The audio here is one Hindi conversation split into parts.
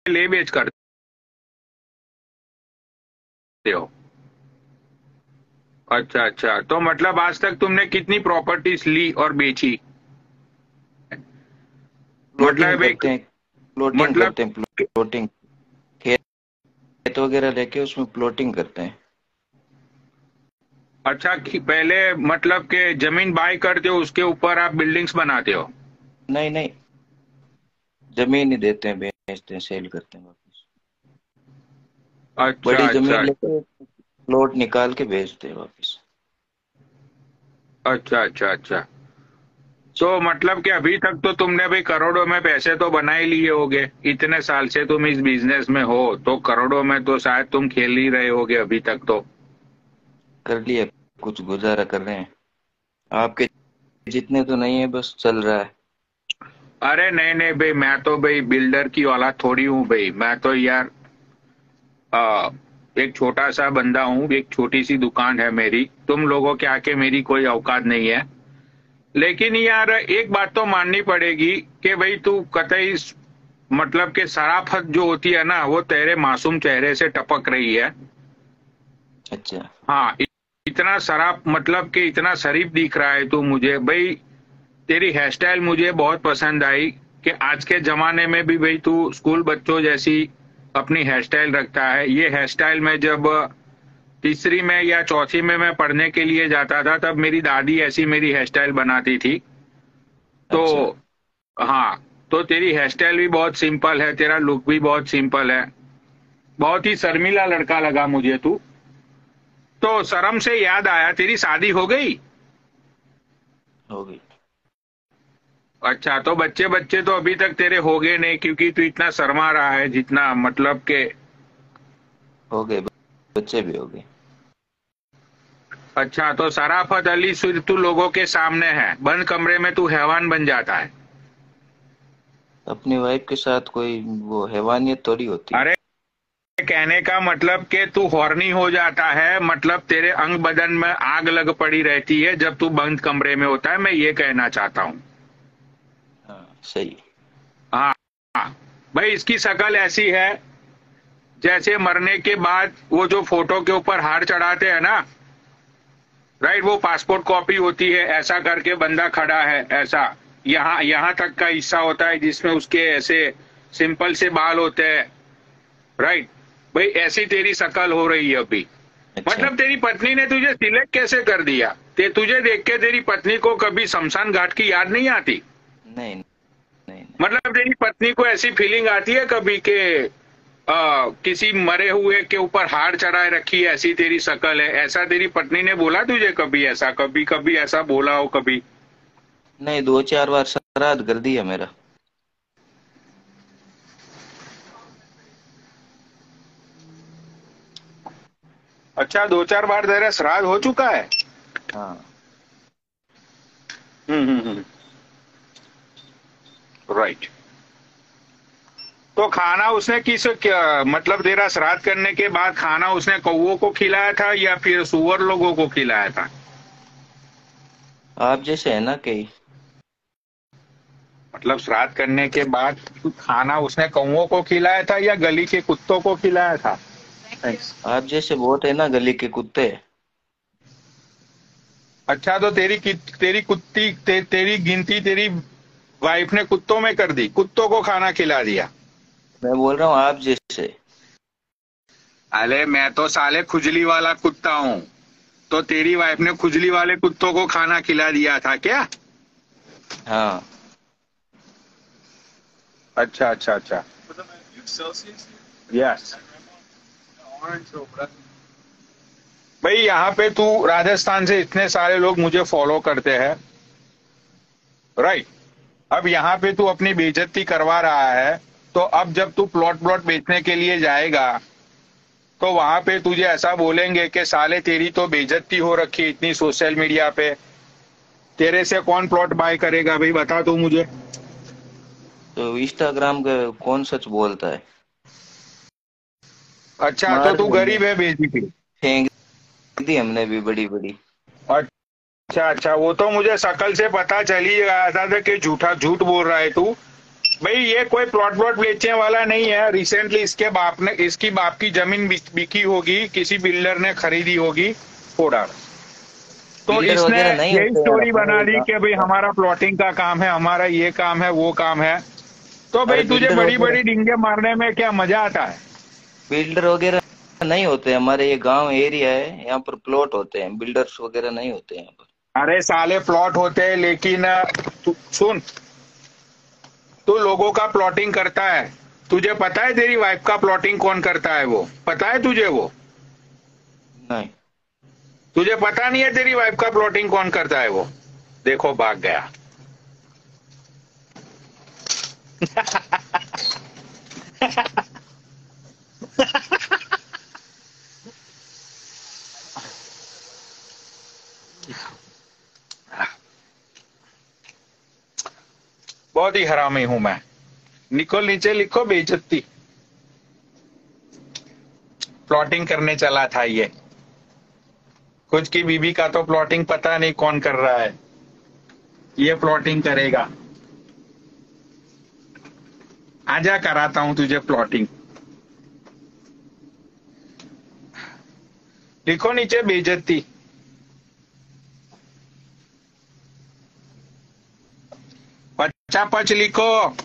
ले बेच करते हो? अच्छा अच्छा, तो मतलब आज तक तुमने कितनी प्रॉपर्टीज ली और बेची? प्लॉटिंग मतलब एक करते हैं। प्लॉटिंग मतलब करते हैं, प्लॉटिंग। खेत वगैरह लेके उसमें प्लॉटिंग करते हैं। अच्छा पहले मतलब के जमीन बाय करते हो, उसके ऊपर आप बिल्डिंग्स बनाते हो? नहीं नहीं, जमीन ही देते हैं, बेचते हैं, सेल करते हैं वापस। अच्छा बड़ी अच्छा जमीन लेके प्लॉट निकाल के बेचते हैं वापस। अच्छा अच्छा अच्छा। तो मतलब कि अभी तक तो तुमने भाई करोड़ों में पैसे तो बना ही लिए होगे, इतने साल से तुम इस बिजनेस में हो, तो करोड़ों में तो शायद तुम खेल ही रहे होगे अभी तक तो। कर लिया, कुछ गुजारा कर रहे हैं। आपके जितने तो नहीं है, बस चल रहा है। अरे नहीं नहीं भाई, मैं तो भाई बिल्डर की औलाद थोड़ी हूँ भाई, मैं तो यार आ, एक छोटा सा बंदा हूँ, एक छोटी सी दुकान है मेरी, तुम लोगों के आके मेरी कोई औकात नहीं है। लेकिन यार एक बात तो माननी पड़ेगी कि भाई तू कतई मतलब कि शराफत जो होती है ना, वो तेरे मासूम चेहरे से टपक रही है। अच्छा। हाँ, इतना शराब मतलब कि इतना शरीफ दिख रहा है तू मुझे भाई। तेरी हेयर स्टाइल मुझे बहुत पसंद आई कि आज के जमाने में भी भाई तू स्कूल बच्चों जैसी अपनी हेयर स्टाइल रखता है। ये हेयर स्टाइल में जब तीसरी में या चौथी में मैं पढ़ने के लिए जाता था, तब मेरी दादी ऐसी मेरी हेयर स्टाइल बनाती थी। तो अच्छा। हाँ, तो तेरी हेयर स्टाइल भी बहुत सिंपल है, तेरा लुक भी बहुत सिंपल है, बहुत ही शर्मीला लड़का लगा मुझे तू। तो शर्म से याद आया, तेरी शादी हो गई? हो गई। अच्छा, तो बच्चे बच्चे तो अभी तक तेरे हो गए नहीं, क्योंकि तू इतना शर्मा रहा है जितना मतलब के। हो गए, बच्चे भी हो गए। अच्छा, तो शराफत अली सिर्फ तू लोगों के सामने है, बंद कमरे में तू हैवान बन जाता है। अपनी वाइफ के साथ कोई वो हैवानियत थोड़ी होती है। अरे, कहने का मतलब कि तू हॉर्नी हो जाता है, मतलब तेरे अंग बदन में आग लग पड़ी रहती है जब तू बंद कमरे में होता है, मैं ये कहना चाहता हूँ। हाँ सही। हाँ हाँ। भाई इसकी शक्ल ऐसी है जैसे मरने के बाद वो जो फोटो के ऊपर हार चढ़ाते हैं ना, राइट, वो पासपोर्ट कॉपी होती है, ऐसा करके बंदा खड़ा है ऐसा, यहाँ यहाँ तक का हिस्सा होता है जिसमें उसके ऐसे सिंपल से बाल होते हैं, राइट। भाई ऐसी तेरी शक्ल हो रही है अभी। अच्छा। मतलब तेरी पत्नी ने तुझे सिलेक्ट कैसे कर दिया? तुझे देख के तेरी पत्नी को कभी शमशान घाट की याद नहीं आती? नहीं नहीं नहीं। मतलब तेरी पत्नी को ऐसी फीलिंग आती है कभी के किसी मरे हुए के ऊपर हार चढ़ाए रखी है, ऐसी तेरी शक्ल है, ऐसा तेरी पत्नी ने बोला तुझे कभी? ऐसा कभी कभी ऐसा बोला हो कभी? नहीं, दो चार बार श्राद्ध कर दिया मेरा। अच्छा, दो चार बार तेरा श्राद्ध हो चुका है? हाँ। हम्म। राइट। तो खाना उसने मतलब तेरा श्राद्ध करने के बाद खाना उसने कौवों को खिलाया था या फिर सुअर लोगों को खिलाया था? आप जैसे है ना कई। मतलब श्राद्ध करने के बाद खाना उसने कौवों को खिलाया था या गली के कुत्तों को खिलाया था? थैंक्स। आप जैसे बहुत है ना गली के कुत्ते। अच्छा, तो तेरी तेरी गिनती तेरी वाइफ ने कुत्तों में कर दी, कुत्तों को खाना खिला दिया? मैं बोल रहा हूँ आप जैसे। अरे मैं तो साले खुजली वाला कुत्ता हूँ, तो तेरी वाइफ ने खुजली वाले कुत्तों को खाना खिला दिया था क्या? हाँ। अच्छा अच्छा अच्छा। यस। भाई यहाँ पे तू राजस्थान से इतने सारे लोग मुझे फॉलो करते हैं, राइट। अब यहाँ पे तू अपनी बेइज्जती करवा रहा है, तो अब जब तू प्लॉट प्लॉट बेचने के लिए जाएगा, तो वहां पे तुझे ऐसा बोलेंगे कि साले तेरी तो बेइज्जती हो रखी है इतनी सोशल मीडिया पे, तेरे से कौन प्लॉट बाय करेगा भाई, बता तू मुझे। तो इंस्टाग्राम का कौन सच बोलता है। अच्छा, तो मार तू दी हमने, गरीब है बेसिकली? फेंक दी हमने भी बड़ी बड़ी। अच्छा अच्छा, वो तो मुझे शक्ल से पता चल ही गया था कि झूठ बोल रहा है तू। भाई ये कोई प्लॉट प्लॉट बेचने वाला नहीं है। रिसेंटली इसके बाप ने, इसकी बाप की जमीन बिकी होगी, किसी बिल्डर ने खरीदी होगी, फोड़ा, तो बिल्डर इसने वगैरह नहीं यही होते यार स्टोरी हमारे बना ये दी कि भाई गाँव। हमारा प्लॉटिंग का काम है, हमारा ये काम है, वो काम है। तो अरे भाई तुझे बिल्डर बड़ी वगैरह, बड़ी डींगे मारने में क्या मजा आता है? बिल्डर वगैरह नहीं होते हमारे ये गांव एरिया है, यहाँ पर प्लॉट होते हैं, बिल्डर्स वगैरह नहीं होते यहाँ पर। अरे साले प्लॉट होते हैं, लेकिन तू सुन, तू लोगों का प्लॉटिंग करता है। तुझे पता है तेरी वाइफ का प्लॉटिंग कौन करता है? वो पता है तुझे? वो नहीं। तुझे पता नहीं है तेरी वाइफ का प्लॉटिंग कौन करता है? वो देखो भाग गया। बहुत ही हरामी हूं मैं। लिखो, नीचे लिखो बेइज्जती। प्लॉटिंग करने चला था ये। खुद की बीबी का तो प्लॉटिंग पता नहीं कौन कर रहा है, ये प्लॉटिंग करेगा। आजा कराता हूं तुझे प्लॉटिंग। लिखो नीचे बेइज्जती। पचा पच लिखो।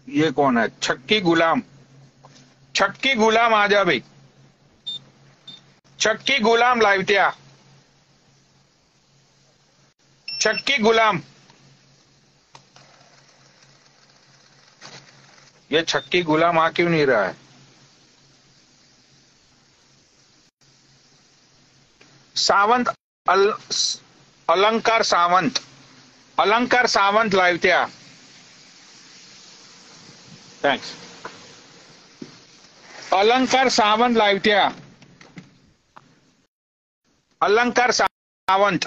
ये कौन है? छक्की गुलाम। छक्की गुलाम आजा भाई। छक्की गुलाम लाइवत्या। छक्की गुलाम। ये छक्की गुलाम आ क्यों नहीं रहा है? सावंत, अल, अलंकार सावंत। अलंकार सावंत लाइवत्या। थैंक्स। अलंकार सावंत लाइवत्या। अलंकार सावंत।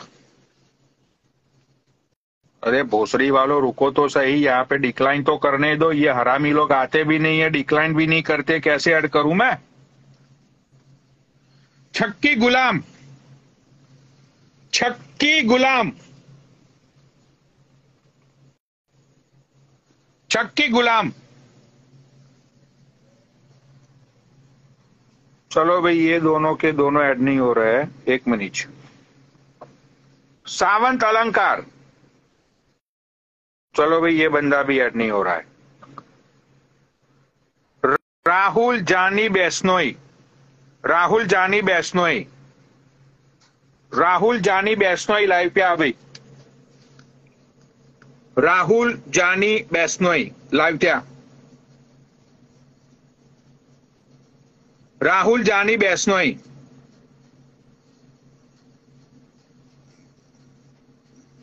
अरे भोसड़ी वालों रुको तो सही, यहाँ पे डिक्लाइन तो करने दो। ये हरामी लोग आते भी नहीं है, डिक्लाइन भी नहीं करते, कैसे ऐड करूं मैं? छक्की गुलाम। छक्की गुलाम। छक्की गुलाम। चलो भाई, ये दोनों के दोनों ऐड नहीं हो रहे हैं, एक मिनट। सावंत अलंकार। चलो भाई, ये बंदा भी ऐड नहीं हो रहा है। राहुल जानी बैसनोई। राहुल जानी बैसनोई। राहुल जानी बैसनोई लाइव पे आ भाई। राहुल जानी बैसनोई लाइव पे आ। राहुल जानी बैसनोई।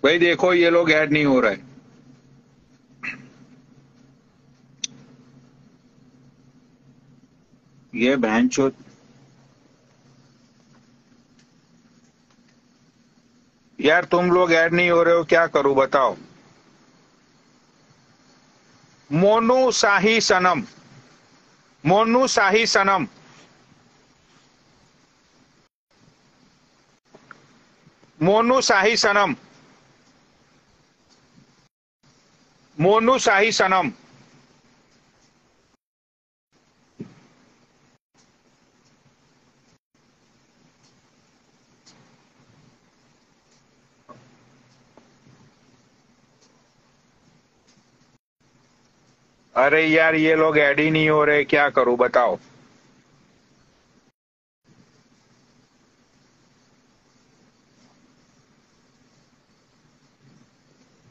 भाई देखो, ये लोग ऐड नहीं हो रहे। ये बहनचोद। यार तुम लोग ऐड नहीं हो रहे हो, क्या करूं बताओ? मोनू शाही सनम। मोनू शाही सनम। मोनू शाही सनम। मोनू शाही सनम। अरे यार, ये लोग ऐड ही नहीं हो रहे, क्या करूं बताओ?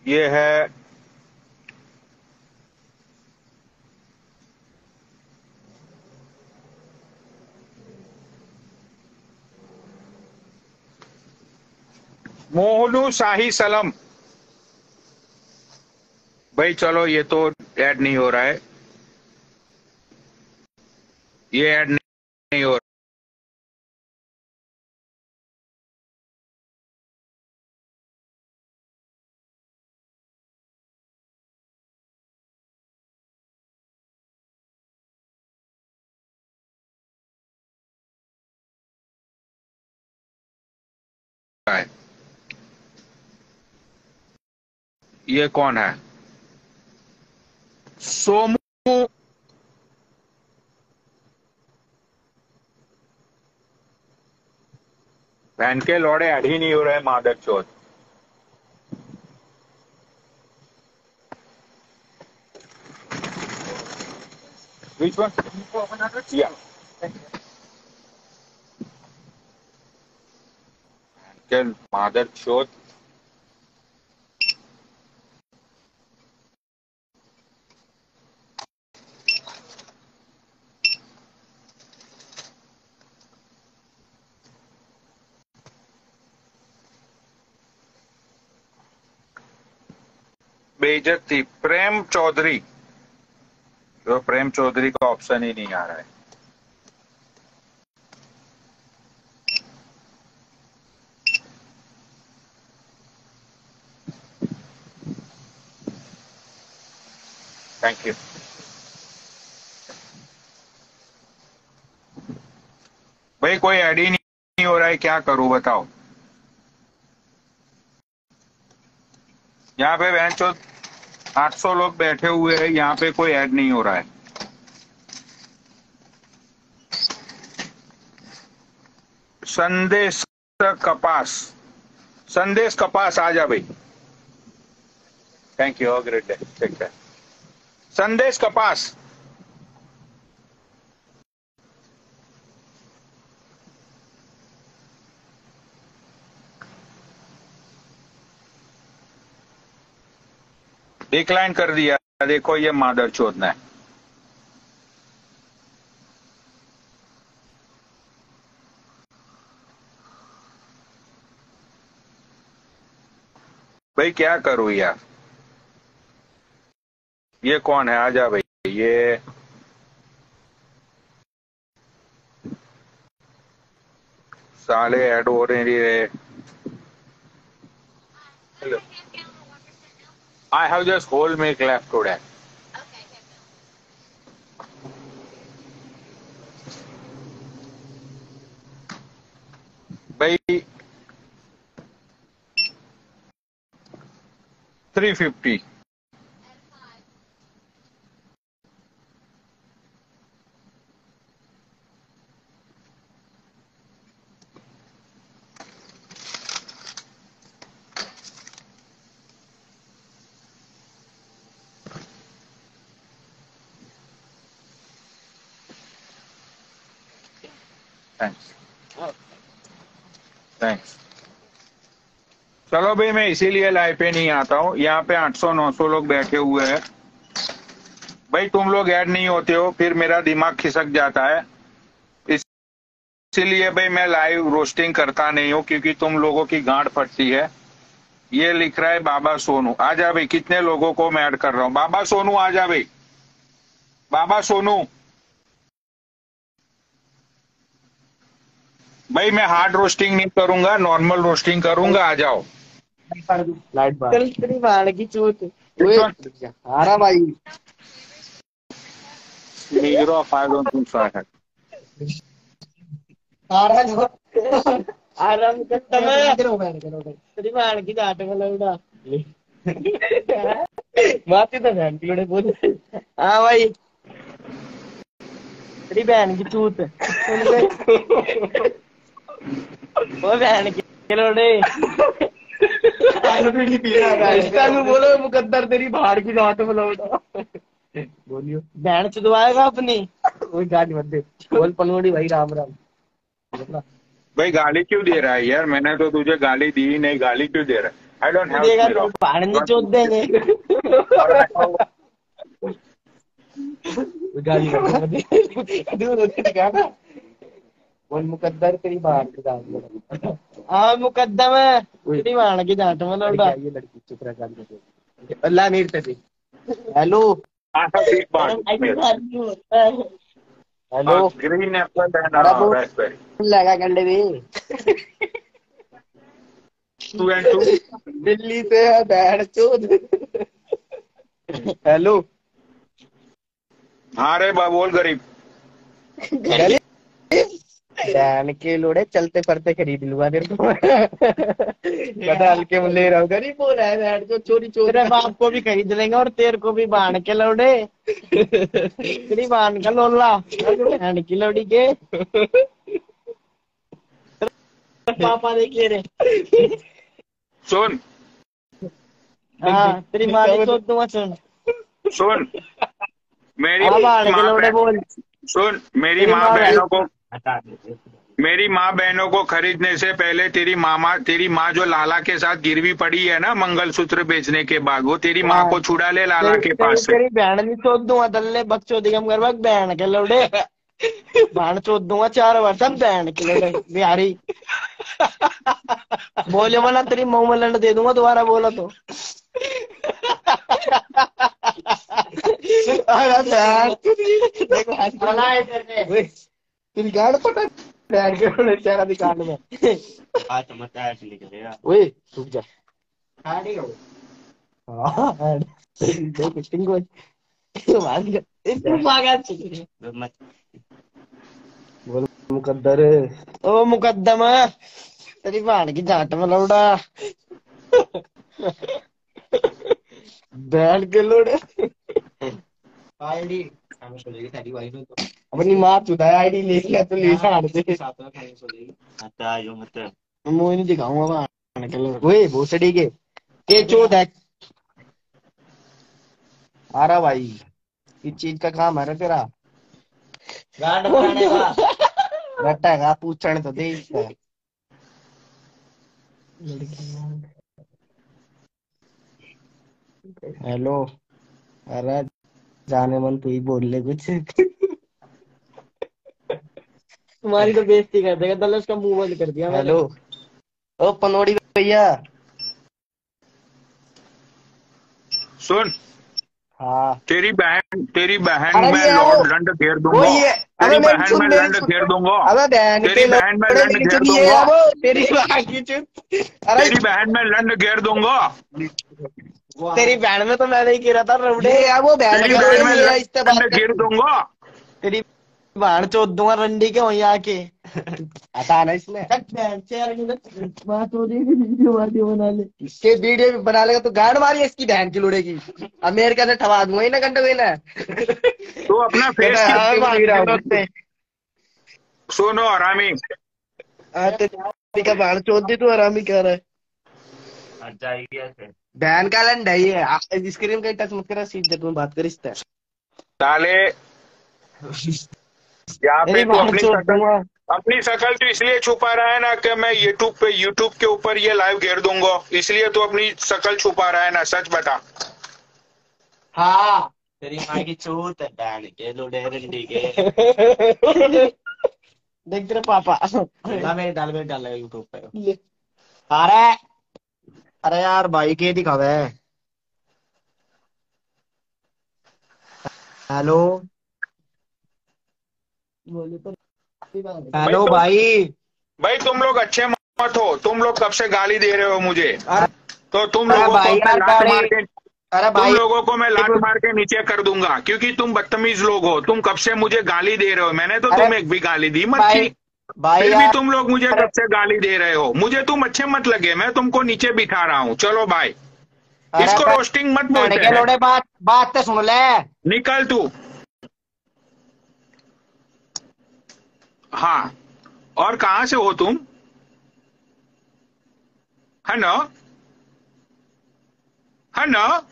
ये है मोहनू शाही सलम। भाई चलो, ये तो ऐड नहीं हो रहा है। ये ऐड नहीं हो रहा। है। ये कौन है? सोमू। बहन के लौड़े ऐड ही नहीं हो रहे मादर चौथ। Which one? Yeah. के मादर चौथ। बेइज्जती प्रेम चौधरी। तो प्रेम चौधरी का ऑप्शन ही नहीं आ रहा है। Thank you. भाई कोई ऐड ही नहीं हो रहा है, क्या करूं बताओ। यहाँ पे बहन चौथ 800 लोग बैठे हुए हैं, यहाँ पे कोई ऐड नहीं हो रहा है। संदेश कपास। संदेश कपास आ जा भाई। Thank you, great day, take care. Sandesh कपास। डिक्लाइन कर दिया, देखो ये मादर चौथ ने। भाई क्या करूं यार। ये कौन है? आजा भाई। ये साले ऐड हो रहे रहे। I have just whole milk left today. भाई 350। Thanks thanks. चलो भाई, मैं इसीलिए लाइव पे नहीं आता हूँ। यहाँ पे 800-900 लोग बैठे हुए हैं। भाई तुम लोग ऐड नहीं होते हो, फिर मेरा दिमाग खिसक जाता है। इसीलिए भाई मैं लाइव रोस्टिंग करता नहीं हूँ, क्योंकि तुम लोगों की गांड फटती है। ये लिख रहा है बाबा सोनू। आजा भाई, कितने लोगों को मैं ऐड कर रहा हूँ। बाबा सोनू आजा भाई। बाबा सोनू भाई, मैं हार्ड रोस्टिंग नहीं करूंगा, नॉर्मल रोस्टिंग करूंगा। आ जाओ। लाइट बार चल तेरी बाण की चोट। Which ओए one? आ रहा भाई। Zero of 5 on 2 side. आ रहा जो आराम करता मैं तेरी बाण की डांट में लौड़ा माती तो बहन की लोड़े बोल। हाँ भाई तेरी बहन की चूत सुन ले। वो बहन की लोड़े बोलो मुकद्दर तेरी बाहर की डांट में लौड़ा। बोलियो बहन चुदवाएगा अपनी। कोई गाली मत दे बोल पनोड़ी भाई राम राम। भाई गाली क्यों दे रहा है यार? मैंने तो तुझे गाली दी ही नहीं, गाली क्यों दे रहा है? आई डोंट हैव भाड़ने चोद देंगे। गाली मत दे बोल मुकद्दर तेरी बाहर की डांट। हाँ मुकद्दम है तेरी बाहर की डांट में लौटा। ये लड़की चुप रहा गाली अल्लाह मीर तेरी। Hello hello green Apple and Raspberry लगा कंडे भी 2 and 2। दिल्ली से है बैठ चोद। हेलो हाँ रे बा, बोल गरीब। बहन के लोड़े चलते फिरते खरीद लूंगा तेरे को। पता हल्के में ले रहा हूँ, गरीब बोला है बहन को, चोरी चोरी। तेरे बाप को भी खरीद लेंगे और तेरे को भी बहन के लोड़े। तेरी बहन का लोला बहन की लोड़ी के। पापा देख ले रे। सुन हाँ तेरी माँ ने सोच दूंगा। सुन सुन मेरी हाँ बहन के माँ लोड़े बोल। सुन मेरी तेरी माँ माँ बहनों को हटा दे। मेरी माँ बहनों को खरीदने से पहले तेरी माँ जो लाला के साथ गिरवी पड़ी है ना मंगलसूत्र बेचने के बाद, वो तेरी माँ को छुड़ा ले लाला के पास से। तेरी बहन नहीं सोच दूंगा दल्ले बकचो दिगम करवा बहन के लोड़े। बहन चोद दूंगा 4 बार सब बहन के लोड़े बिहारी। बोले वाला तेरी मुंह में लंड दे दूंगा दोबारा बोला तो। तेरी गाड़ पटा बहन के लोड़े तेरा दुकान में। आज मत ऐड निकलेगा। ओए रुक जा। हाँ ठीक है। हाँ देख टिंगो मत बोल मुकद्दर। ओ मुकद्दम तेरी बहन की जाट में लौड़ा। बहन के लोड़े आईडी अपनी माँ चुदा आईडी ले लिया तो ले जा मुंह नहीं दिखाऊंगा बहन के लोड़े। ओए भोसड़ी के चोद है। आ रहा भाई किस चीज का काम है रे तेरा। रट्टा है पूछने तो दे इसका। हेलो अरे जाने मन तू ही बोल ले कुछ। तुम्हारी तो बेइज्जती कर देगा दल्ले उसका मुंह बंद कर दिया। हेलो ओ पनोड़ी भैया। सुन हाँ तेरी बहन अरे में ये लॉर्ड लंड घेर वो दूंगा। ये तेरी अबे मेरी बहन सुन में मेरी लंड सुन। घेर दूंगा। अबे बहन तेरी के बहन में लोड़े लंड मेरी घेर सुनिए दूंगा। अब तेरी बहन की चुप। अरे तेरी बहन में लंड घेर दूंगा। तेरी बहन में तो मैं नहीं गिरा था रबड़े। वो बहन तेरी का बहन लोड़े में ये इससे बात लंड कर। घेर दूंगा। तेरी बहन चोद दूंगा रंडी के वहीं आके। आता ना इसमें बात हो रही है वीडियो बना ले। इसके वीडियो भी बना लेगा तो गाड़ मारी इसकी बहन की लोड़ेगी। अमेरिका से ठवा दूंगा ही ना घंटे हुए ना। तो अपना फेस की सुनो हरामी। तेरी का बहन चोद दी तू आरामी कह रहा है। बहन का लंड है ये स्क्रीन का टच मत करा सीधे तुम बात कर इस तरह। साले यहाँ पे तू अपनी शकल तो इसलिए छुपा रहा है ना कि मैं यूट्यूब के ऊपर ये लाइव घेर दूंगा, इसलिए तू अपनी शकल छुपा रहा है ना। सच बता। हाँ तेरी माँ की चूत है बहन के लोड़े रंडी के। देख तेरे पापा मेरे डाल यूट्यूब पे। अरे अरे यार भाई के दिखावे। हेलो बोले तो हेलो भाई तुम लोग अच्छे मत हो। तुम लोग कब से गाली दे रहे हो मुझे। तो तुम अरे लोगों को भाई मैं यार लात मार के अरे तुम भाई लोगों को मैं लात मार के नीचे कर दूंगा, क्योंकि तुम बदतमीज लोग हो। तुम कब से मुझे गाली दे रहे हो। मैंने तो तुम्हें एक भी गाली दी मत थी। भाई फिर भी यार तुम लोग मुझे कब से गाली दे रहे हो। मुझे तुम अच्छे मत लगे, मैं तुमको नीचे बिठा रहा हूँ। चलो भाई इसको रोस्टिंग मत बोलते हैं। लोड़े बात तो सुन ले। निकल तू। हाँ और कहां से हो तुम, है ना, है ना।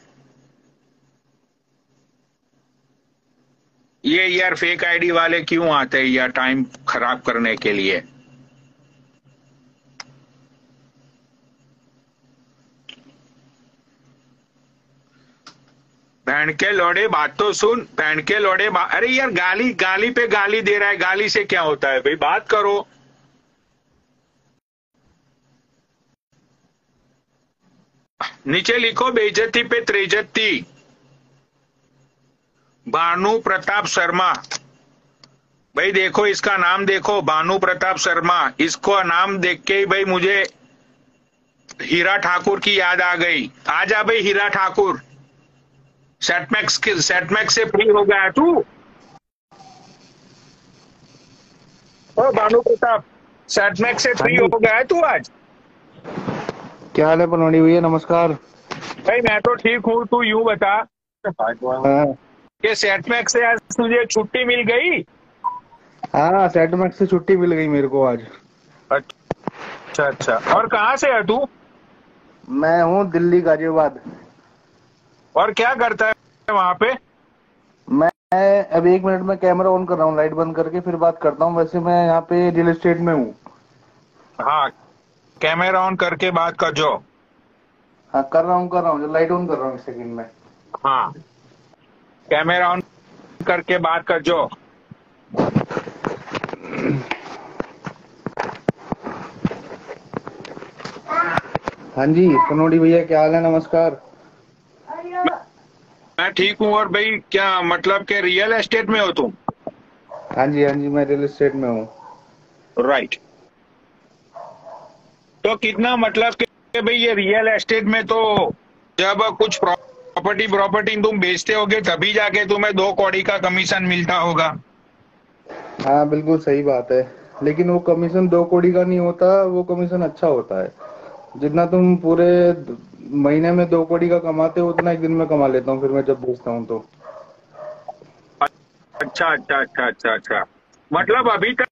ये यार फेक आईडी वाले क्यों आते हैं यार टाइम खराब करने के लिए। बहन के लौड़े बात तो सुन। बहन के लौड़े अरे यार गाली पे गाली दे रहा है। गाली से क्या होता है भाई, बात करो। नीचे लिखो बेइज्जती पे त्रेज्जती। भानु प्रताप शर्मा। भाई देखो इसका नाम देखो, भानु प्रताप शर्मा। इसको नाम देख के ही भाई मुझे हीरा ठाकुर की याद आ गई। आ जा भाई हीरा ठाकुर। सेटमैक्स से फ्री हो गया तू। ओ भानु प्रताप, सेटमैक्स से हाँ फ्री जी, हो गया है तू आज? क्या हाल है पनौड़ी भैया? नमस्कार। भाई मैं तो ठीक हूँ, तू यूं बता हाँ कि सेटमैक्स से आज तुझे छुट्टी मिल गई? हाँ, सेटमैक्स से छुट्टी मिल गई मेरे को आज। अच्छा अच्छा, और कहाँ से है तू? मैं हूँ दिल्ली गाजियाबाद। और क्या करता है वहां पे? मैं अभी 1 मिनट में कैमरा ऑन कर रहा हूँ, लाइट बंद करके फिर बात करता हूँ। वैसे मैं यहाँ पे रियल एस्टेट में हूँ। हाँ, कैमरा ऑन करके बात कर जो। हाँ कर रहा हूँ, जो लाइट ऑन कर रहा हूँ 1 सेकंड में। हाँ, कैमरा ऑन करके बात कर जो। हाँ जी पनौड़ी भैया, क्या हाल है? नमस्कार। मैं ठीक हूँ। और भाई क्या मतलब के रियल एस्टेट में हो तुम? हाँ जी, मैं रियल एस्टेट में हूँ। राइट। तो कितना मतलब कि भाई ये रियल एस्टेट में तो जब कुछ प्रॉपर्टी प्रॉपर्टी तुम बेचते होगे तभी जाके तुम्हें 2 कौड़ी का कमीशन मिलता होगा। हाँ बिल्कुल सही बात है, लेकिन वो कमीशन 2 कौड़ी का नहीं होता, वो कमीशन अच्छा होता है। जितना तुम पूरे महीने में 2 कौड़ी का कमाते हो उतना एक दिन में कमा लेता हूँ फिर मैं जब बेचता हूँ तो। अच्छा अच्छा अच्छा अच्छा अच्छा, मतलब अभी तक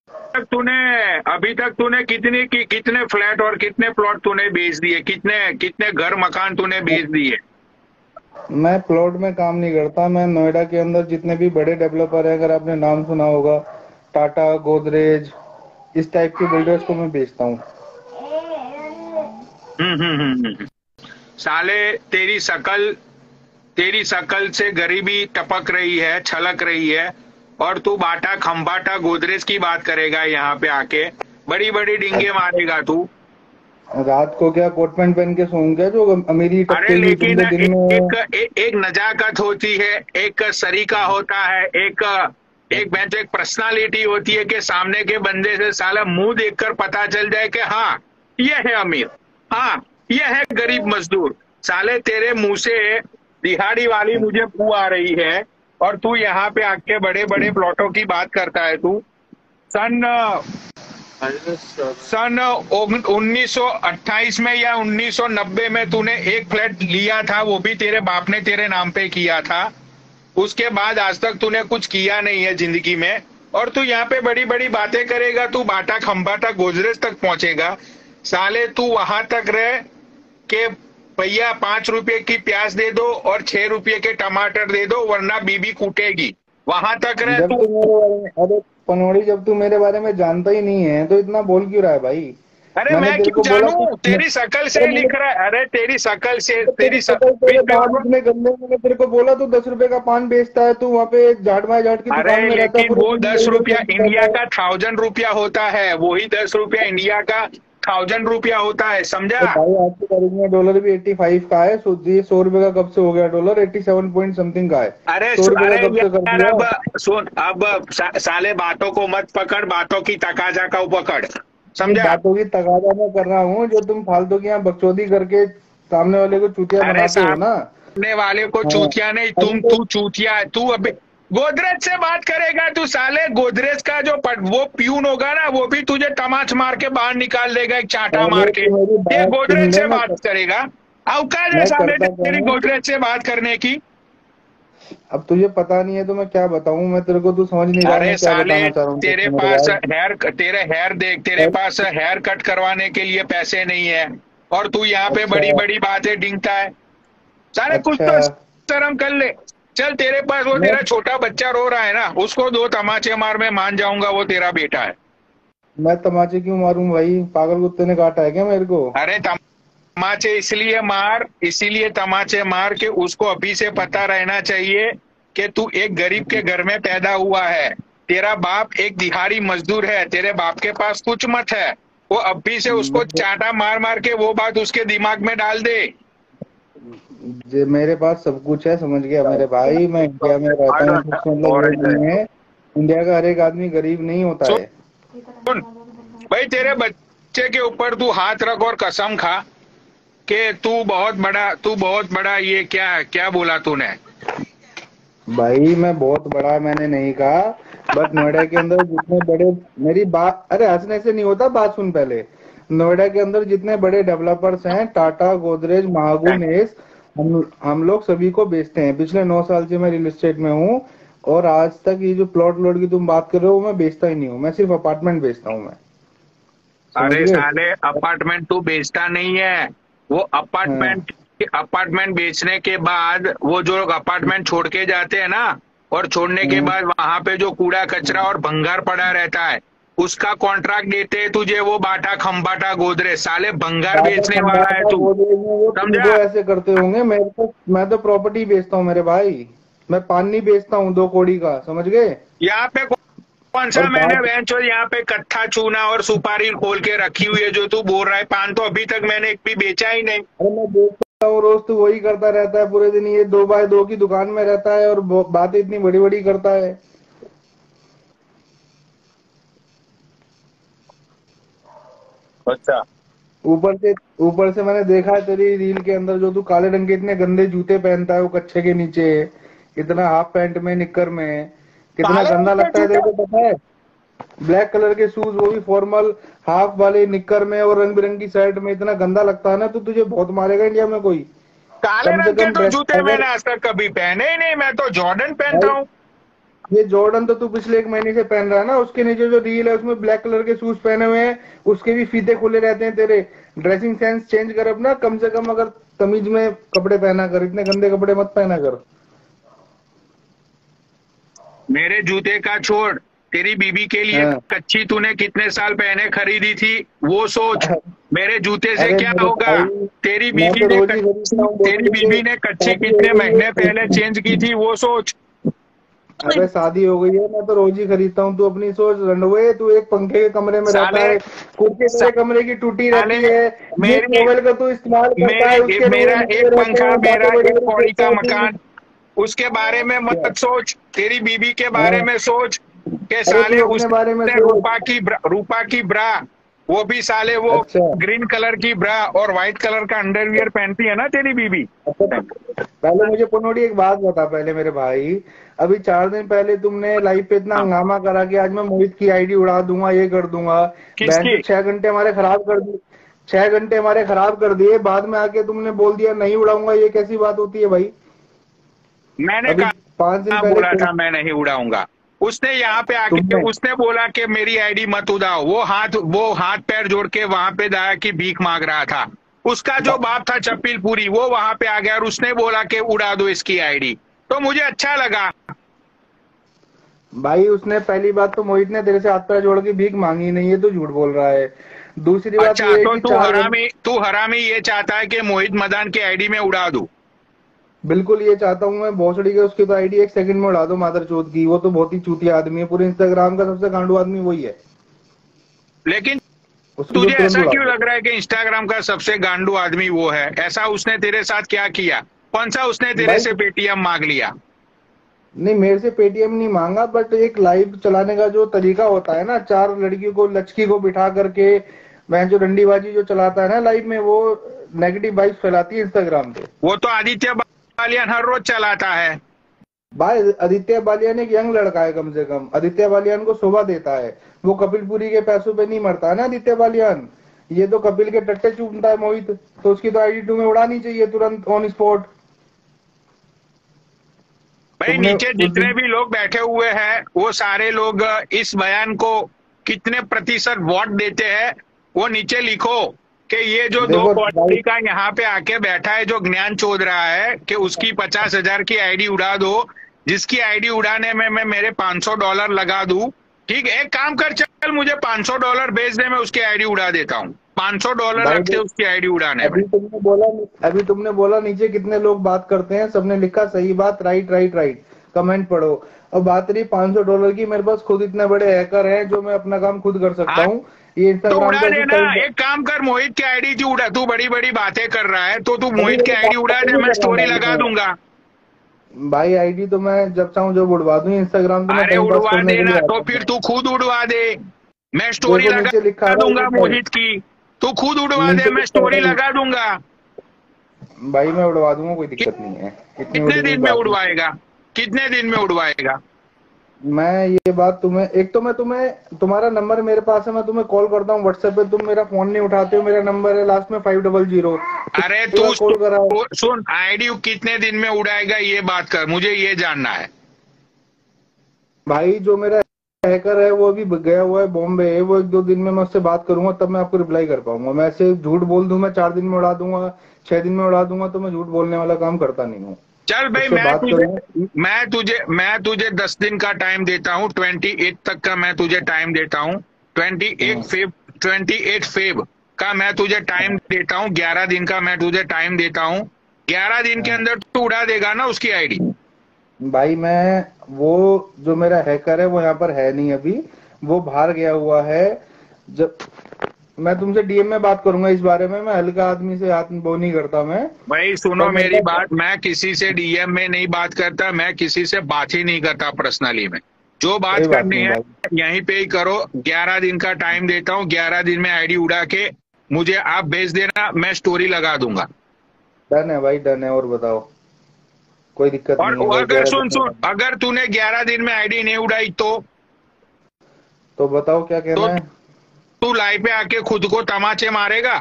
तूने कितने फ्लैट और कितने प्लॉट तूने बेच दिए? कितने कितने घर मकान तूने बेच दिए? मैं प्लॉट में काम नहीं करता, मैं नोएडा के अंदर जितने भी बड़े डेवलपर है, अगर आपने नाम सुना होगा, टाटा, गोदरेज, इस टाइप के बिल्डर्स को मैं बेचता हूँ। हम्म। साले, तेरी शकल से गरीबी टपक रही है, छलक रही है, और तू बाटा खम्बाटा गोदरेज की बात करेगा यहाँ पे आके? बड़ी बड़ी डिंगे मारेगा तू। रात को क्या कोट पैंट पहन के सोऊंगा जो अमीरी अरे टपकेगी तुम लेकिन पे दिन में? एक नजाकत होती है, एक सरीका होता है, एक एक बेंच एक पर्सनालिटी होती है कि सामने के बंदे से साला मुंह देखकर पता चल जाए कि हाँ ये है अमीर, हाँ ये है गरीब मजदूर। साले तेरे मुंह से दिहाड़ी वाली मुझे बू आ रही है, और तू यहाँ पे आके बड़े बड़े प्लॉटों की बात करता है तू। सन सन 1928 में या 1990 में तूने एक फ्लैट लिया था, वो भी तेरे बाप ने तेरे नाम पे किया था। उसके बाद आज तक तूने कुछ किया नहीं है जिंदगी में, और तू यहाँ पे बड़ी बड़ी बातें करेगा। तू बाटा खंबाटा गोदरेज तक पहुंचेगा। साले तू वहां तक रहे कि भैया 5 रुपए की प्याज दे दो और 6 रुपए के टमाटर दे दो, वरना बीबी कूटेगी। वहां तक रहे जब तू। तू मेरे बारे में, अरे पनौड़ी, जब तू मेरे बारे में जानता ही नहीं है तो इतना बोल क्यों रहा है भाई? अरे मैंने मैं तेरे क्यों को बोला जानू? कि तेरी शकल से अरे ही मैंने लिख रहा है। अरे तेरी शकल से तेरी शक्ल, तेरे बाल इतने गंदे, मैंने तेरे को बोला तू 10 रुपए का पान बेचता है, तू वहाँ पे झाड़ बाय झाड़ की अरे दुकान में रहता है, लेकिन पूरे वो दिन 10 रुपया इंडिया रहता है। का 1000 रुपया होता है, वही 10 रुपया इंडिया का 1000 रुपया होता है, समझा? तो भाई आज की तारीख में डॉलर भी 85 का है, सोचिए 100 रुपए का कब से हो गया डॉलर? 87 पॉइंट समथिंग का है। अरे 100 रुपए का अरे कब से कर यार, दिया? अब सुन, अब साले बातों को मत पकड़, बातों की तकाजा का पकड़, ये समझा? बातों की तगादा मैं कर रहा हूँ, जो तुम फालतू की यहाँ बकचोदी करके सामने वाले को चूतिया अरे बनाते हो ना। सामने वाले को हाँ, चूतिया नहीं, अभी तो तू चूतिया है। तू अभी गोदरेज से बात करेगा? तू साले गोदरेज का जो वो प्यून होगा ना, वो भी तुझे तमाच मार के बाहर निकाल देगा, एक चांटा मार पहले के। तो मेरी ये बात सुन गोदरेज ले। से बात करेगा? औकात है मैं साले करता क्या तेरी हूँ? गोदरेज से बात करने की? अब तुझे पता नहीं है तो मैं क्या बताऊं? मैं तेरे को, तू समझ नहीं रहा अरे मैं क्या साले, बताना चाह रहा हूँ तेरे तेरे को मेरे पास भाई। तेरे हेयर देख, तेरे पास हेयर कट करवाने के लिए पैसे नहीं है, और तू यहाँ पे अच्छा बड़ी बड़ी बातें डिंगता है। साले कुछ अच्छा। तो शर्म कर ले। चल, तेरे पास वो मैं तेरा छोटा बच्चा रो रहा है ना, उसको 2 तमाचे मार, मैं मान जाऊंगा वो तेरा बेटा है। मैं तमाचे क्यों मारूं भाई? पागल कुत्ते ने काटा है क्या मेरे को? अरे तमाचे इसीलिए तमाचे मार के उसको अभी से पता रहना चाहिए कि तू एक गरीब के घर में पैदा हुआ है। तेरा बाप एक दिहाड़ी मजदूर है, तेरे बाप के पास कुछ मत है। वो अभी से उसको मेरे चांटा मार मार के वो बात उसके दिमाग में डाल दे। मेरे पास सब कुछ है, समझ गया मेरे भाई। मैं इंडिया में रहता हूँ, तो इसका मतलब ये नहीं है इंडिया का हर एक आदमी गरीब नहीं होता है। सुन भाई, तेरे बच्चे के ऊपर तू हाथ रख और कसम खा कि तू बहुत बड़ा ये क्या क्या बोला तूने? भाई मैं बहुत बड़ा मैंने नहीं कहा, बट नोएडा के अंदर जितने बड़े, मेरी बात, अरे हंसने से नहीं होता, बात सुन पहले। नोएडा के अंदर जितने बड़े डेवलपर्स हैं, टाटा, गोदरेज, महागुन, एस, हम लोग सभी को बेचते हैं। पिछले 9 साल से मैं रियल एस्टेट में हूँ, और आज तक ये जो प्लॉट लोड की तुम बात कर रहे हो मैं बेचता ही नहीं हूँ, मैं सिर्फ अपार्टमेंट बेचता हूँ मैं, समझ अरे गए? साले, अपार्टमेंट तू बेचता नहीं है। वो हाँ, अपार्टमेंट बेचने के बाद वो जो लोग अपार्टमेंट छोड़ के जाते हैं ना, और छोड़ने के हाँ। बाद वहां पे जो कूड़ा कचरा और भंगार पड़ा रहता है, उसका कॉन्ट्रैक्ट देते हैं तुझे वो बाटा खम्बाटा गोदरेज। साले भंगार टाटा बेचने वाला है खंबाटा तू, गोदरेज में वो तुमको समझा? ऐसे करते होंगे, मैं तो प्रॉपर्टी बेचता हूँ मेरे भाई, मैं पानी बेचता हूँ 2 कौड़ी का, समझ गए? यहाँ पे कौन सा और मैंने बात, वेंचो यहाँ पे कट्ठा चूना और सुपारी खोल के रखी हुई है जो तू बोल रहा है? पान तो अभी तक मैंने एक भी बेचा ही नहीं। अरे मैं बेचता हूँ रोज, तो वही करता रहता है पूरे दिन, ये 2x2 की दुकान में रहता है और बातें इतनी बड़ी बड़ी करता है। अच्छा, ऊपर से मैंने देखा है तेरी रील के अंदर, जो तू काले रंग के इतने गंदे जूते पहनता है वो कच्छे के नीचे, इतना हाफ पैंट में, निक्कर में, कितना काले गंदा रंग के लगता है, जूते? तेरे को पता है? ब्लैक कलर के शूज, वो भी फॉर्मल, हाफ वाले निक्कर में और रंग बिरंगी शर्ट में, इतना गंदा लगता है ना, तो तुझे बहुत मारेगा इंडिया में कोई। काले कम से रंग के कम तो ड्रेस, जूते अगर मैंने आज तक कभी पहने ही नहीं। मैं तो जॉर्डन पहनता भाई हूँ। ये जॉर्डन तो तू पिछले 1 महीने से पहन रहा है ना, उसके नीचे जो रील है उसमें ब्लैक कलर के शूज पहने हुए हैं, उसके भी फीते खुले रहते हैं। तेरे ड्रेसिंग सेंस चेंज कर अपना, कम से कम अगर तमीज में कपड़े पहना कर, इतने गंदे कपड़े मत पहना कर। मेरे जूते का छोड़, तेरी बीबी के लिए हाँ। कच्ची तूने कितने साल पहले खरीदी थी वो सोच। मेरे जूते से अरे क्या मेरे होगा? भाई, तेरी मैं बीवी तो ने रोज ही खरीदता हूँ, तेरी बोलते बीवी थे ने कच्ची शादी कितने हो गई महीने पहले है। चेंज की थी वो सोच। अबे शादी हो गई है, मैं तो रोज ही खरीदता हूँ, तू अपनी सोच। रंडवे, तू एक पंखे के कमरे में रहता साले, है, कुर्सी तेरे कमरे की टूटी साले, रहती है, जिस मेरी मोबाइल का तू इस्तेमाल करता है उसके मेरा रोए नीचे एक रहते पंखा, हैं, मेरा बातें बड़ी एक बड़ी कौड़ी करता का है तू। मकान, उसके बारे में क्या? मत सोच। तेरी बीबी के बारे हाँ। में सोच के अरे साले तू अपने बारे में उसने सोच। रूपा की ब्रा, वो भी साले वो अच्छा, ग्रीन कलर की ब्रा और व्हाइट कलर का अंडरवियर पहनती है ना तेरी बीबी। अच्छा, पहले मुझे पनोड़ी एक बात बता पहले मेरे भाई। अभी 4 दिन पहले तुमने लाइव पे इतना हाँ, हंगामा करा कि आज मैं मोहित की आईडी उड़ा दूंगा, ये कर दूंगा। बहन किसकी? जो 6 घंटे हमारे खराब कर दिए, 6 घंटे हमारे खराब कर दिए, बाद में आके तुमने बोल दिया नहीं उड़ाऊंगा, ये कैसी बात होती है भाई? मैंने अभी 5 दिन कहा पहले बोला था मैं नहीं उड़ाऊंगा? उसने यहाँ पे आके तुमने, उसने बोला कि मेरी आईडी मत उड़ाओ। वो हाथ पैर जोड़ के वहां पे दाया की भीख मांग रहा था। उसका जो बाप था चप्पील पूरी, वो वहां पे आ गया और उसने बोला कि उड़ा दो इसकी आईडी। तो मुझे अच्छा लगा। भाई उसने, पहली बात तो मोहित ने तेरे से हाथ पैर जोड़ के भीख मांगी नहीं है, तो झूठ बोल रहा है। दूसरी बात अच्छा, ये है तो कि 4 घंटे, तू हरामी ये चाहता है कि मोहित मदान की आईडी में उड़ा दूं? बिल्कुल ये चाहता हूँ मैं, भोसड़ी के उसकी तो आईडी 1 सेकंड में उड़ा दो मादर चौथ की। वो तो बहुत ही चूतिया आदमी है, पूरे इंस्टाग्राम का सबसे गांडू आदमी वही है, लेकिन उसकी तो तुझे तुरंत ऐसा उड़ा क्यों दो। लग रहा है कि इंस्टाग्राम का सबसे गांडू आदमी वो है? ऐसा उसने तेरे साथ क्या किया? कौन सा उसने तेरे भाई से पेटीएम मांग लिया? नहीं, मेरे से पेटीएम नहीं मांगा, बट एक लाइव चलाने का जो तरीका होता है ना, 4 लड़कियों को, लचकी को बिठा करके वह जो डंडीबाजी जो चलाता है ना लाइव में, वो नेगेटिव वाइब्स फैलाती है इंस्टाग्राम पे। वो तो आदित्य बालियान हर रोज चलाता है। भाई आदित्य बालियान एक यंग लड़का है, कम से कम आदित्य बालियान को शोभा देता है। वो कपिल पुरी के पैसों पे नहीं मरता है ना आदित्य बालियान। ये तो कपिल के टट्टे चूमता है मोहित, तो उसकी तो आईडी तुम्हें उड़ानी चाहिए तुरंत ऑन स्पॉट। भाई तुमने नीचे उस जितने दिन, भी लोग बैठे हुए हैं वो सारे लोग इस बयान को कितने प्रतिशत वोट देते हैं वो नीचे लिखो। कि ये जो दो देखो भाई, कौड़ी का यहाँ पे आके बैठा है जो ज्ञान चोद रहा है कि उसकी 50,000 की आईडी उड़ा दो, जिसकी आईडी उड़ाने में मैं मेरे $500 लगा दूं। ठीक है, एक काम कर, चल मुझे $500 भेज दे, मैं उसकी आईडी उड़ा देता हूँ। $500 भाई लगते उसकी आईडी उड़ाने में। अभी तुमने बोला नीचे कितने लोग बात करते हैं, सबने लिखा सही बात, राइट राइट राइट, कमेंट पढ़ो। और बात रही $500 की, मेरे पास खुद इतने बड़े हैकर हैं जो मैं अपना काम खुद कर सकता हाँ, हूँ। ये तो इंस्टाग्राम उड़ा पे ऐसी देना। सारी, एक काम कर, मोहित की आईडी जो उड़ा, तू बड़ी बड़ी बातें कर रहा है तो तू अभी मोहित की मेरी आईडी उड़ा बात दे, नहीं मैं कर रहा हूँ स्टोरी लगा दूंगा। भाई आईडी तो मैं जब चाहूँ जब उड़वा दूं, इंस्टाग्राम तो मैं अरे टाइम पास उड़वा करने के लिए देना तो आता फिर हूँ। तू खुद उड़वा दे, मैं स्टोरी देखो नीचे लिखा लगा है दूंगा ना, मोहित की। तू खुद उड़वा दे, नीचे मैं लिखा स्टोरी है, लगा दूंगा। भाई मैं उड़वा दूंगा, कोई दिक्कत नहीं है, इतनी कितने बड़ी कोई दिन में बात नहीं। उड़वाएगा? कितने दिन में उड़वाएगा? मैं ये बात तुम्हें, एक तो मैं तुम्हें, तुम्हारा नंबर मेरे पास है, मैं तुम्हें कॉल करता हूँ व्हाट्सएप पे, तुम मेरा फोन नहीं उठाते हो। मेरा नंबर है लास्ट में 500। अरे तू कॉल करा। सुन, आईडी कितने दिन में उड़ाएगा ये बात कर, मुझे ये जानना है। भाई जो मेरा हैकर है वो अभी गया हुआ है बॉम्बे है, वो 1-2 दिन में मैं उससे बात करूंगा तब मैं आपको रिप्लाई कर पाऊंगा। मैं ऐसे झूठ बोल दूं मैं 4 दिन में उड़ा दूंगा, 6 दिन में उड़ा दूंगा, तो मैं झूठ बोलने वाला काम करता नहीं हूँ। चल भाई, मैं तुझे 10 दिन का टाइम देता हूँ, 28 तक का मैं तुझे टाइम देता हूँ। 28 फेब का मैं तुझे टाइम देता हूँ, 11 दिन का मैं तुझे टाइम देता हूँ। 11 दिन के अंदर तू उड़ा देगा ना उसकी आईडी। भाई मैं, वो जो मेरा हैकर है वो यहाँ पर है नहीं अभी, वो बाहर गया हुआ है। जब मैं तुमसे डीएम में बात करूंगा इस बारे में, मैं हल्का आदमी से हाथ वो नहीं करता मैं। भाई सुनो मेरी बात, मैं किसी से डीएम में नहीं बात करता, मैं किसी से बात ही नहीं करता पर्सनली में। जो बात करनी है यहीं पे ही करो। 11 दिन का टाइम देता हूँ, 11 दिन में आईडी उड़ा के मुझे आप भेज देना, मैं स्टोरी लगा दूंगा। डन है भाई, डन है। और बताओ, कोई दिक्कत नहीं है। और अगर सुन, अगर तूने 11 दिन में आईडी नहीं उड़ाई तो बताओ क्या कहना है। तू लाइव पे आके खुद को तमाचे मारेगा।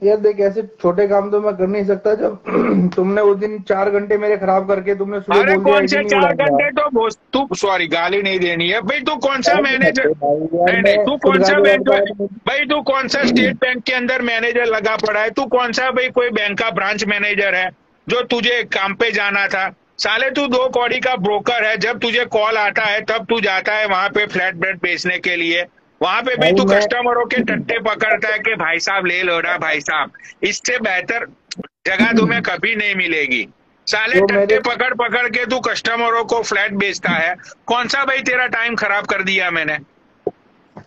यार देख, ऐसे छोटे काम तो मैं कर नहीं सकता। जब तुमने उस दिन 4 घंटे मेरे खराब करके तुमने सुबह अरे बोल दिया कौन से 4 घंटे, तो तू सॉरी गाली नहीं देनी है भाई। तू कौन सा मैनेजर, नहीं तू कौन सा भाई, तू कौन सा स्टेट बैंक के अंदर मैनेजर लगा पड़ा है? तू कौन सा भाई कोई बैंक का ब्रांच मैनेजर है जो तुझे काम पे जाना था? साले तू 2 कौड़ी का ब्रोकर है। जब तुझे कॉल आता है तब तू जाता है वहां पे फ्लैट बेड बेचने के लिए। वहां पे भी तू कस्टमरों के टट्टे पकड़ता है कि भाई साहब ले लो ना भाई साहब। इससे बेहतर जगह तुम्हें कभी नहीं मिलेगी। साले टट्टे पकड़ पकड़ के तू कस्टमरों को फ्लैट बेचता है। कौन सा भाई तेरा टाइम खराब कर दिया मैंने?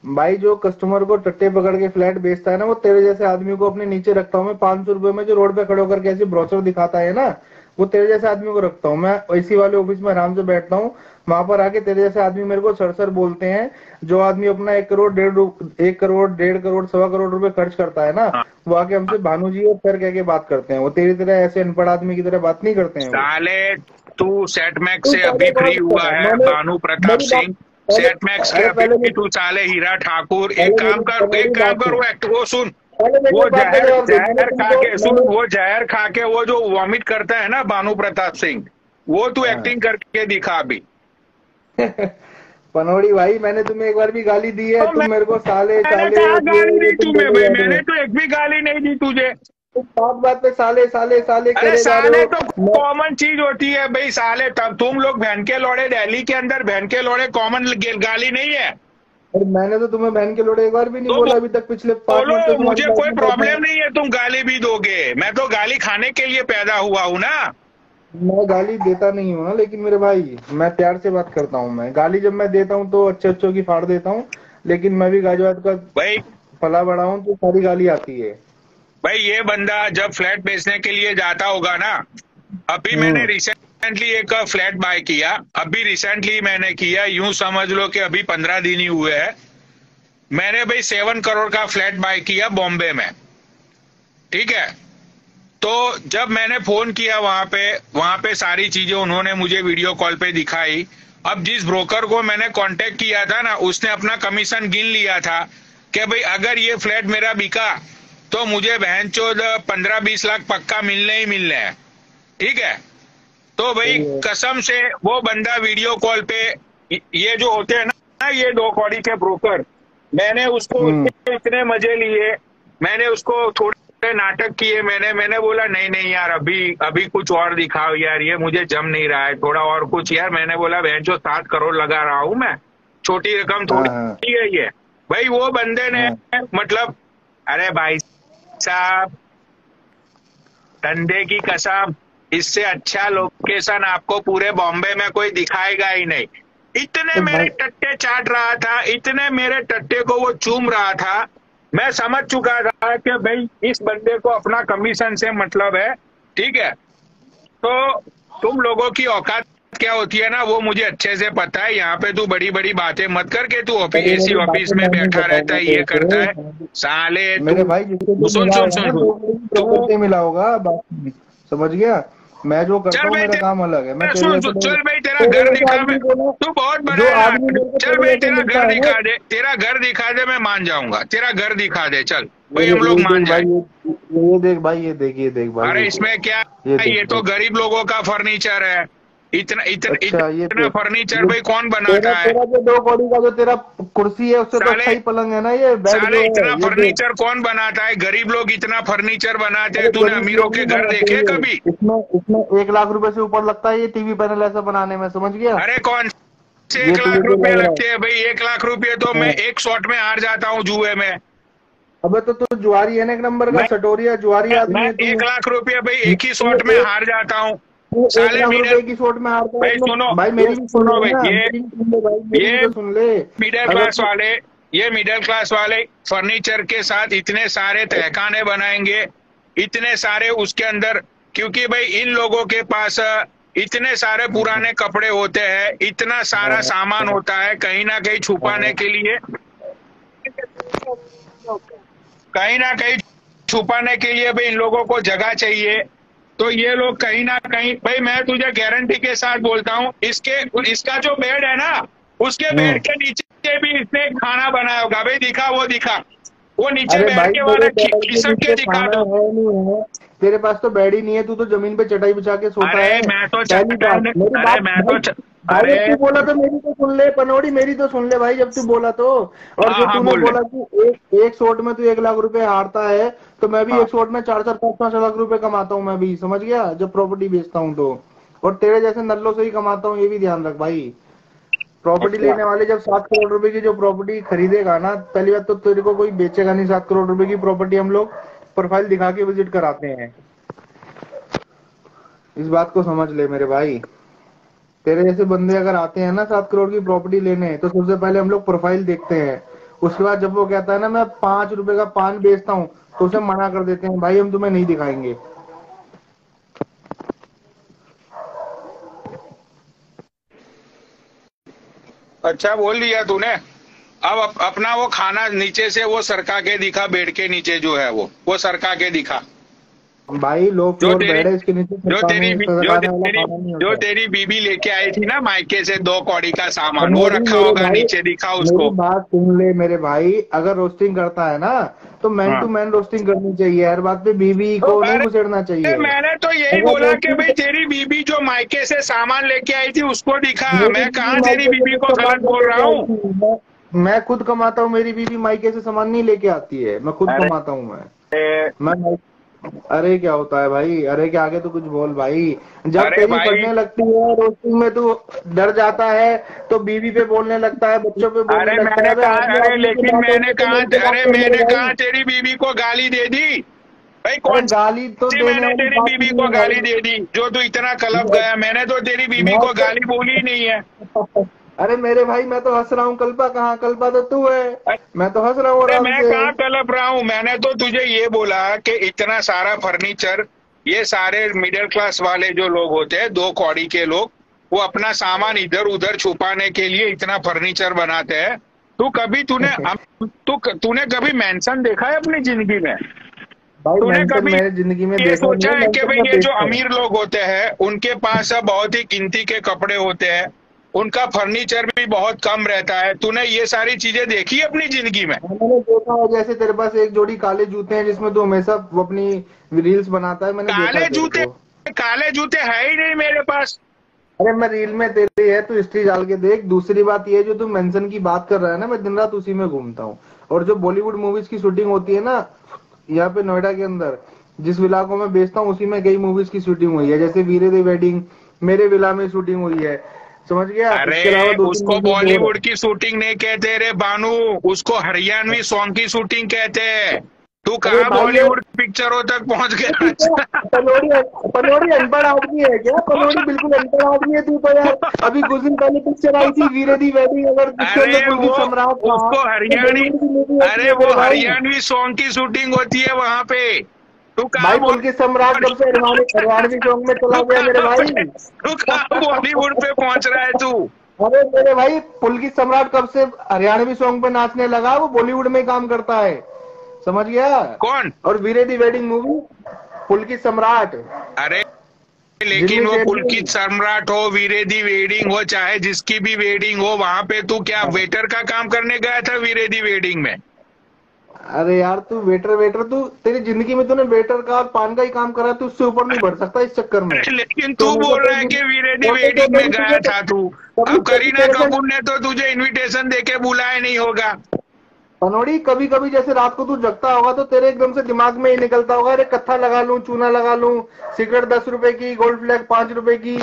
भाई जो कस्टमर को टट्टे पकड़ के फ्लैट बेचता है ना, वो तेरे जैसे आदमी को अपने नीचे रखता हूँ मैं। 500 रुपए में जो रोड पे खड़े होकर के ऐसे ब्रोचर दिखाता है ना, वो तेरे जैसे आदमी को रखता हूँ मैं। इसी वाले ऑफिस में आराम से बैठता हूँ, वहां पर आके तेरे जैसे आदमी मेरे को सर बोलते हैं। जो आदमी अपना 1 करोड़ 1.5 करोड़ 1.5 करोड़ 1.25 करोड़ रुपए खर्च करता है ना, वो आके हमसे भानु जी और सर कह के बात करते हैं। वो तेरी तरह ऐसे अनपढ़ आदमी की तरह बात नहीं करते हैं। साले तू सेटमैक्स से अभी फ्री हुआ है भानु प्रताप सिंह। सेटमैक्स के अभी तू साले हीरा ठाकुर। एक काम कर वो सुन, वो जहर खा के सुन, वो जहर खा के वो जो वॉमिट करता है ना भानु प्रताप सिंह, वो तू एक्टिंग करके दिखा अभी। पनोड़ी भाई, मैंने तुम्हें एक बार भी गाली दी है? तुम मेरे को साले गाली दी तुम्हें भाई? मैंने तो एक भी गाली नहीं दी तुझे। बात पे साले साले साले अरे साले तो कॉमन चीज होती है भाई। साले तब तुम लोग बहन के लोड़े, दिल्ली के अंदर बहन के लोड़े कॉमन गाली नहीं है। अरे मैंने तो तुम्हें बहन के लोड़े एक बार भी नहीं बोला अभी तक पिछले 5 मिनट से। मुझे कोई प्रॉब्लम नहीं है, तुम गाली भी दोगे। मैं तो गाली खाने के लिए पैदा हुआ हूँ ना। मैं गाली देता नहीं हूँ ना, लेकिन मेरे भाई मैं प्यार से बात करता हूँ। मैं गाली जब मैं देता हूँ तो अच्छों की फाड़ देता हूँ, लेकिन मैं भी गाजियाबाद का भाई फला बड़ा हूँ तो सारी गाली आती है। भाई ये बंदा जब फ्लैट बेचने के लिए जाता होगा ना, अभी मैंने रिसेंटली एक फ्लैट बाय किया, अभी रिसेंटली मैंने किया, यूं समझ लो कि अभी 15 दिन ही हुए हैं। मैंने भाई 7 करोड़ का फ्लैट बाय किया बॉम्बे में, ठीक है। तो जब मैंने फोन किया वहां पे सारी चीजें उन्होंने मुझे वीडियो कॉल पे दिखाई। अब जिस ब्रोकर को मैंने कांटेक्ट किया था ना, उसने अपना कमीशन गिन लिया था कि भाई अगर ये फ्लैट मेरा बिका तो मुझे बहनचोद 15-20 लाख पक्का मिलने ही मिलने हैं, ठीक है। तो भाई कसम से वो बंदा वीडियो कॉल पे, ये जो होते हैं ना ये 2 कौड़ी के ब्रोकर, मैंने उसको इतने मजे लिए, मैंने उसको थोड़े नाटक किए। मैंने बोला नहीं यार, अभी कुछ और दिखाओ यार, ये मुझे जम नहीं रहा है, थोड़ा और कुछ यार। मैंने बोला बहनचोद 7 करोड़ लगा रहा हूं मैं, छोटी रकम थोड़ी है ये। भाई वो बंदे ने मतलब, अरे भाई साहब धंधे की कसम, इससे अच्छा लोकेशन आपको पूरे बॉम्बे में कोई दिखाएगा ही नहीं। इतने मेरे टट्टे चाट रहा था, इतने मेरे टट्टे को वो चूम रहा था। मैं समझ चुका था कि भाई इस बंदे को अपना कमीशन से मतलब है, ठीक है। तो तुम लोगों की औकात क्या होती है ना, वो मुझे अच्छे से पता है। यहाँ पे तू बड़ी बड़ी बातें मत करके, तू एसी ऑफिस में बैठा रहता है, ये करता है साले। मेरे भाई सुन मिला होगा, समझ गया। मैं जो करता चल हूँ भाई मेरा काम अलग है। मैं तेरे सुन जैसे सुन, चल भाई तेरा तेरे घर जैसे दिखा, आदमी को ना, तू बहुत जो बड़ा है। आदमी मेरे को चल तेरे भाई जैसे तेरा मिलता घर है ना, दिखा दे, तेरा घर दिखा दे, मैं मान जाऊंगा। तेरा घर दिखा दे, चल भाई, ये हम लोग मान देख भाई, जाए। ये देख भाई, ये देख, ये देख भाई, अरे ये इसमें देख, क्या ये है, देख ये तो भाई। गरीब लोगों का फर्नीचर है। इतना इतना अच्छा ये इतना देख, फर्नीचर ये भाई कौन तेरा बनाता है? तेरा जो 2 कौड़ी का जो तेरा कुर्सी है, उससे तो अच्छा साले ही पलंग है ना ये बेड साले जो है, इतना ये देख। फर्नीचर कौन बनाता है? गरीब लोग इतना फर्नीचर बनाते अरे हैं। तूने गरीब अमीरों लोग के नहीं घर बनाते देखे ये, कभी? इसमें इसमें 1 लाख रुपए से ऊपर लगता है ये टीवी पैनल ऐसा बनाने में, समझ गया? अरे कौन से ये 1 लाख तुझे जो रुपए लग रहा लगते हैं भाई? 1 लाख रुपए तो है। मैं एक शॉट में हार जाता हूँ जुए में। अबे तो तू जुआरी है ना, एक नंबर का मैं सटोरिया जुआरी आदमी मैं है तू। 1 लाख रुपए भाई एक ही तू शॉट में एक हार जाता हूँ। तू एक साले लाख मिडिल रुपए की शॉट में हारता है भाई इसमें। सुनो, भाई ये मेरी भी सुन सुनो ले भाई, ना, मेरी भी सुन ले भाई, मेरी भी ये तो सुन ले। मिडिल अगर क्लास तू वाले ये मिडिल क्लास वाले फर्नीचर के साथ इतने सारे तहखाने बनाएंगे, इतने सारे उसके अंदर, क्योंकि भाई इन लोगों के पास इतने सारे पुराने कपड़े होते हैं, इतना सारा सामान होता है कहीं ना कहीं छुपाने के लिए, कहीं ना कहीं छुपाने के लिए भाई इन लोगों को जगह चाहिए। तो ये लोग कहीं ना कहीं भाई, मैं तुझे गारंटी के साथ बोलता हूँ, इसका जो बेड है ना, उसके बेड के नीचे भी इसने खाना बनाया होगा भाई। दिखा, वो दिखा, वो नीचे अरे बैठ भाई के मेरे वाला बेड के खिसक के नीचे दिखा खाना दो। है नहीं है? तेरे पास तो बेड ही नहीं है, तू तो जमीन पे चटाई बिछा के सोता अरे है। मैं तो पहली बात, मेरी अरे बात मैं भाई, तो भाई अरे जब तू बोला तो मेरी तो सुन ले पनौड़ी, मेरी तो सुन ले भाई जब तू बोला तो। और हाँ जो हाँ तूने बोल रहे, बोला कि एक शॉट में तू 1 लाख रुपए हारता है, तो मैं भी हाँ एक शॉट में 4-4 5-5 लाख रुपए कमाता हूँ मैं भी, समझ गया? जब प्रॉपर्टी बेचता हूँ तो। और तेरे जैसे नल्लों से ही कमाता हूँ, ये भी ध्यान रख भाई। प्रॉपर्टी अच्छा। लेने वाले जब 7 करोड़ रुपए की जो प्रॉपर्टी खरीदेगा ना, पहली बात तो तेरे को कोई बेचेगा नहीं 7 करोड़ रुपए की प्रॉपर्टी, हम लोग प्रोफाइल दिखा के विजिट कराते हैं। इस बात को समझ ले मेरे भाई। तेरे जैसे बंदे अगर आते हैं ना 7 करोड़ की प्रॉपर्टी लेने, तो सबसे पहले हम लोग प्रोफाइल देखते हैं। उसके बाद जब वो कहता है ना मैं 5 रुपए का पान बेचता हूँ, तो उसे मना कर देते हैं, भाई हम तुम्हें नहीं दिखाएंगे। अच्छा बोल दिया तूने। अब अपना वो खाना नीचे से वो सरका के दिखा, बेड के नीचे जो है वो सरका के दिखा। भाई लो जो फ्लोर तेरी बेड है, इसके नीचे जो तेरी जो सरकाने वाला तेरी खाना नहीं जो होता। तेरी बीबी लेके आई थी ना मायके से 2 कौड़ी का सामान, वो पनौड़ी रखा मेरे होगा भाई, नीचे, दिखा मेरी उसको। बात सुन ले मेरे भाई, अगर रोस्टिंग करता है ना तो मैन हाँ टू मैन रोस्टिंग करनी चाहिए, हर बात पे बीवी तो को नहीं अरे घुसेड़ना चाहिए। मैंने तो यही अगर बोला कि रोस्टिंग, भाई तेरी बीबी जो मायके से सामान लेके आई थी उसको दिखा। मेरी मैं बीवी कहाँ तेरी मायके से बीबी कुछ को सामान गलत नहीं बोल लेके रहा आई हूँ? थी। मैं खुद कमाता हूँ, मेरी बीवी मायके से सामान नहीं लेके आती है, मैं खुद अरे कमाता हूँ मैं। अरे क्या होता है भाई, अरे के आगे तो कुछ बोल भाई। जब अरे तेरी भाई, फटने लगती है रोस्टिंग में, तू डर जाता है, तो बीवी पे बोलने लगता है, बच्चों पे बोलने अरे लगता है। मैंने अबे कहा, आदमी अरे आदमी की लेकिन बातों में तो मेरी तो बात कर ले मैंने भाई। कहा तेरी बीबी को गाली दे दी भाई? अरे कौन गाली तो सी देने मैंने वाली तेरी बात बीबी नहीं को है गाली भाई। दे दी जो तू इतना कलप गया? मैंने तो तेरी बीबी मैं को गाली बोली ही नहीं है। तो अरे मेरे भाई, मैं तो हंस रहा हूँ, कल्पा कहाँ? कल्पा तो तू है, मैं तो हंस रहा हूँ अरे आराम मैं से। कहाँ कलप रहा हूँ? मैंने तो तुझे ये बोला कि इतना सारा फर्नीचर, ये सारे मिडिल क्लास वाले जो लोग होते हैं, 2 कौड़ी के लोग, वो अपना सामान इधर उधर छुपाने के लिए इतना फर्नीचर बनाते हैं। तूने कभी मेंशन देखा है अपनी जिंदगी में? भाई तूने मेंशन कभी मैंने जिंदगी में ये देखा नहीं सोचा है, है कि मेंशन भाई का ये जो देखता है। अमीर लोग होते हैं उनके पास बहुत ही कीमती के कपड़े होते हैं, उनका फर्नीचर भी बहुत कम रहता है? तूने ये सारी चीजें देखी है अपनी जिंदगी में? मैंने देखा है, जैसे तेरे पास एक जोड़ी काले जूते हैं जिसमें तू हमेशा वो अपनी रील्स बनाता है, मैंने देखा काले है तेरे जूते, को। काले जूते है ही नहीं मेरे पास। अरे मैं रील में तेरी है, तू हिस्ट्री डाल के देख। दूसरी बात ये, जो तू मेंशन की बात कर रहा है ना, मैं दिन रात उसी में घूमता हूँ। और जो बॉलीवुड मूवीज की शूटिंग होती है ना यहाँ पे नोएडा के अंदर, जिस विला को मैं बेचता हूँ, उसी में कई मूवीज की शूटिंग हुई है, जैसे वीरे दी वेडिंग मेरे विला में शूटिंग हुई है, समझ गया? इसके अलावा अरे 2-3 उसको मूवीज और बॉलीवुड है। की शूटिंग नहीं कहते रे बानू, उसको हरियाणवी सॉन्ग की शूटिंग कहते हैं। तू अरे कहाँ भाई ये बॉलीवुड पिक्चरों तक पहुंच क्या गया? पनौड़ी, पनौड़ी अनपढ़ आदमी है क्या? पनौड़ी बिल्कुल अनपढ़ आदमी है तू तो यार। अभी कुछ दिन पहले पिक्चर आई थी वीरे दी वेडिंग, अगर जिसके अरे अंदर पुलकित वो सम्राट था, उसको तो हरियाणी, बॉलीवुड की मूवी होती अरे है वो मेरे भाई। हरियाणवी सॉन्ग की शूटिंग होती है वहां पे। तू कहाँ भाई पुलकित सम्राट कब से हरियाणवी सॉन्ग में चला गया मेरे भाई? तू कहाँ बॉलीवुड पे पहुंच रहा है तू? अरे मेरे भाई, पुलकित सम्राट कब से हरियाणवी सॉन्ग पे नाचने लगा? वो बॉलीवुड में काम करता है, समझ गया? कौन? और वीरे दी वेडिंग मूवी, पुलकित सम्राट। अरे लेकिन जिनमें वो शेयर पुलकित सम्राट हो, वीरेदी वेडिंग हो, चाहे जिसकी भी वेडिंग हो, वहां पे तू क्या वेटर का काम करने गया था वीरेदी वेडिंग में? अरे यार तू वेटर वेटर तू तेरी जिंदगी में तूने वेटर का और पान का ही काम करा, तू उससे ऊपर नहीं बढ़ सकता इस चक्कर में। लेकिन तो तू मैं बोल तो रहा है कि वीरेदी तो वेडिंग में गया तुझे था तू। कभी अब करीना तेरे से कपूर ने तो तुझे इनविटेशन देके बुलाया नहीं होगा। पनोड़ी, कभी कभी जैसे रात को तू जगता होगा तो तेरे एकदम से दिमाग में ही निकलता होगा, अरे कत्था लगा लूं, चूना लगा लूं, सिगरेट 10 रुपए की, गोल्ड फ्लैग 5 रुपए की।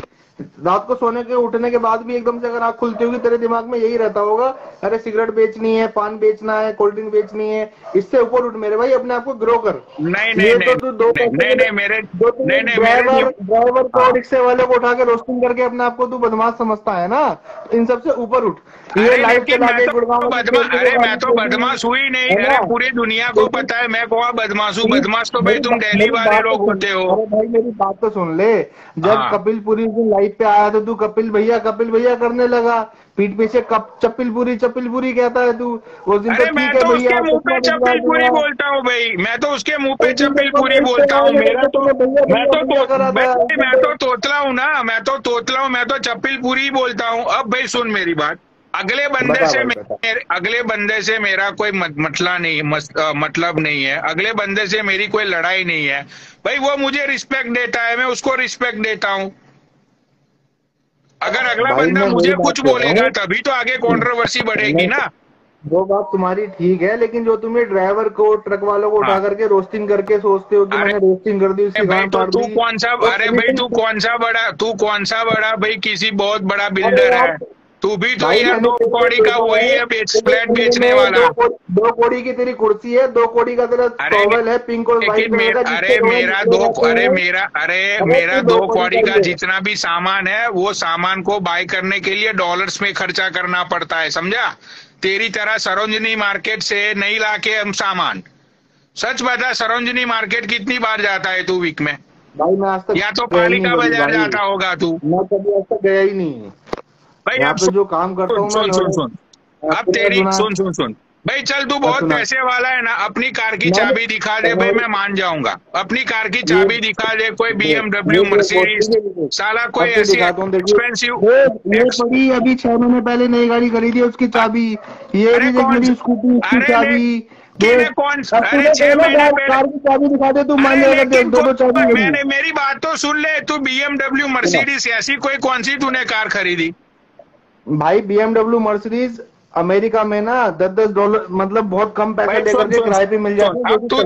रात को सोने के उठने के बाद भी एकदम से अगर आंख खुलती होगी तेरे दिमाग में यही रहता होगा, अरे सिगरेट बेचनी है, पान बेचना है, कोल्ड ड्रिंक बेचनी है। इससे ऊपर उठ मेरे भाई, अपने आप को ग्रो कर। नहीं नहीं ये नहीं तो तू दो नहीं नहीं नहीं मेरे जो तू नहीं नहीं ड्राइवर मेरे ड्राइवर को हाँ। रिक्शे वाले को उठा के रोस्टिंग करके अपने आप को तू बदमाश समझता है ना, इन सबसे ऊपर उठ। ये अरे लाइफ लेकिन चला मैं के तो गुड़गांव अरे मैं तो बदमाश हुई नहीं। है ना? अरे पूरी दुनिया को पता है मैं कौन बदमाश हूँ। बदमाश तो भाई मेरी तुम दिल्ली मेरी वाले बात तो लोग सुन। होते हो। अरे भाई मेरी बात तो सुन ले। जब हाँ। कपिल पुरी उस दिन लाइव पे आया तो तू कपिल भैया करने लगा, पीठ पीछे चप्पिल पुरी कहता है तू। उस दिन तो अरे मैं ठीक है तो भैया, उसके मुंह पे चश्मा भिजवा चप्पल पूरी दूंगा। बोलता हूँ भाई। मैं तो उसके मुंह पे उस दिन चप्पल मेरे को पूरी लाइव पे बोलता हूँ। आया मेरा तो तुम्हें भैया करा था। मैं तो तोतला हूँ ना। मैं तो तोतला हूँ। मैं तो चप्पल पूरी ही बोलता हूँ। अब भाई सुन मेरी बात। अगले बंदे से मेरा कोई मतलब नहीं है। अगले बंदे से मेरी कोई लड़ाई नहीं है भाई। वो मुझे रिस्पेक्ट देता है, मैं उसको रिस्पेक्ट देता हूँ। अगर अगला भाई बंदा मैं मुझे वही बात कुछ कह रहा बोलेगा हूँ। तभी तो आगे कंट्रोवर्सी बढ़ेगी ना। वो बात तुम्हारी ठीक है, लेकिन जो तुम्हें ड्राइवर को, ट्रक वालों को उठा हाँ। करके रोस्टिंग करके सोचते हो कि अरे मैंने रोस्टिंग कर दी, उसकी भाई गांड तो फाड़ तू दी। कौन सा तो अरे भाई तू कौन सा बड़ा भाई किसी बहुत बड़ा अरे बिल्डर यार है। तू भी तो भाई यार मैंने 2 तेरे को कौड़ी का देखा वही है फ्लैट बेचने वाला। 2 कौड़ी की तेरी कुर्सी है, 2 कौड़ी का तेरा अरे टॉवल है पिंक और व्हाइट लेकिन कलर का, जिससे अरे लोग मेरा नीचे रहते हैं। मेरा तू 2 2 कौड़ी कौड़ी का का ही है। जितना भी सामान है वो सामान को बाय करने के लिए डॉलर्स में खर्चा करना पड़ता है, समझा? तेरी तरह सरोजनी मार्केट से नहीं लाके हम सामान। सच बता, सरोजनी मार्केट कितनी बार जाता है तू वीक में? भाई मैं आज तक या तो गया ही नहीं पालिका कभी बाजार भाई, जाता होगा तू मैं कभी आज तक गया ही नहीं। भाई। यहाँ अब पे जो काम करता हूँ मैं सुन अब तेरी सुन भाई। चल तू बहुत सुना पैसे वाला है ना, अपनी कार की मैंने चाबी दिखा दे भाई, मैं मान जाऊंगा। अपनी कार की चाबी दिखा दे, कोई BMW ये मर्सिडीज साला कोई अब तो ऐसी दिखाता हूँ, देखिए एक्सपेंसिव। ये पड़ी अभी 6 महीने पहले नई गाड़ी खरीदी है, उसकी चाबी। ये अरे भी देख कौन मेरी स्कूटी, उसकी अरे चाबी। लेकिन कौन अब अरे तूने 6 दोनों महीने पहले कार की चाबी दिखा दे, तू मान अरे जाएगा, लेकिन दो चाबी मेरी। मैंने मेरी बात तो सुन ले। तू BMW मर्सिडीज ऐसी कोई कौन सी तूने कार खरीदी? भाई BMW मर्सिडीज अमेरिका में ना $10 मतलब बहुत कम पैसे भाई लेकर के किराए पे मिल जाते हैं। अब तू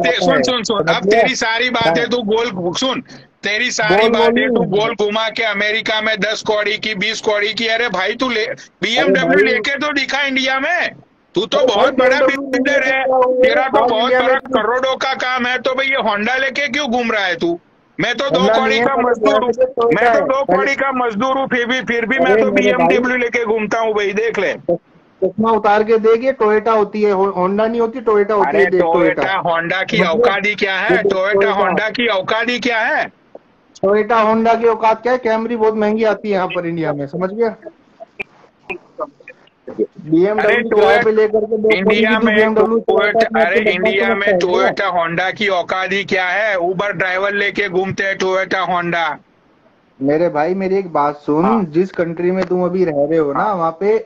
सुन अब तेरी सारी बातें तू सुन। तेरी सारी बातें तू गोल घुमा के अमेरिका में 10 कौड़ी की 20 कौड़ी की। अरे भाई तू BMW लेके तो दिखा इंडिया में। तू तो बहुत बड़ा बिल्डर है, तेरा तो बहुत बड़ा करोड़ों का काम है। तो भाई ये होंडा लेके क्यों घूम रहा है तू? मैं तो 2 कौड़ी का मजदूर हूँ। मैं तो 2 कौड़ी का मजदूर हूँ, फिर भी मैं तो BMW लेके घूमता हूँ भाई। देख ले, चश्मा उतार के देख, ये टोयोटा होती है, होंडा नहीं होती, टोयोटा होती है। अरे टोयोटा होंडा की औकात ही क्या है? टोयोटा होंडा की औकात ही क्या है? टोयोटा होंडा की औकात क्या है? कैमरी बहुत महंगी आती है यहाँ पर इंडिया में, समझ गया? BMW किराए पे लेकर के इंडिया में इंडिया में टोयोटा टोयोटा होंडा की औकात ही क्या है? उबर ड्राइवर लेके घूमते हैं टोयोटा होंडा। मेरे भाई मेरी एक बात सुन। हाँ। जिस कंट्री में तुम अभी रह रहे हो ना, वहाँ पे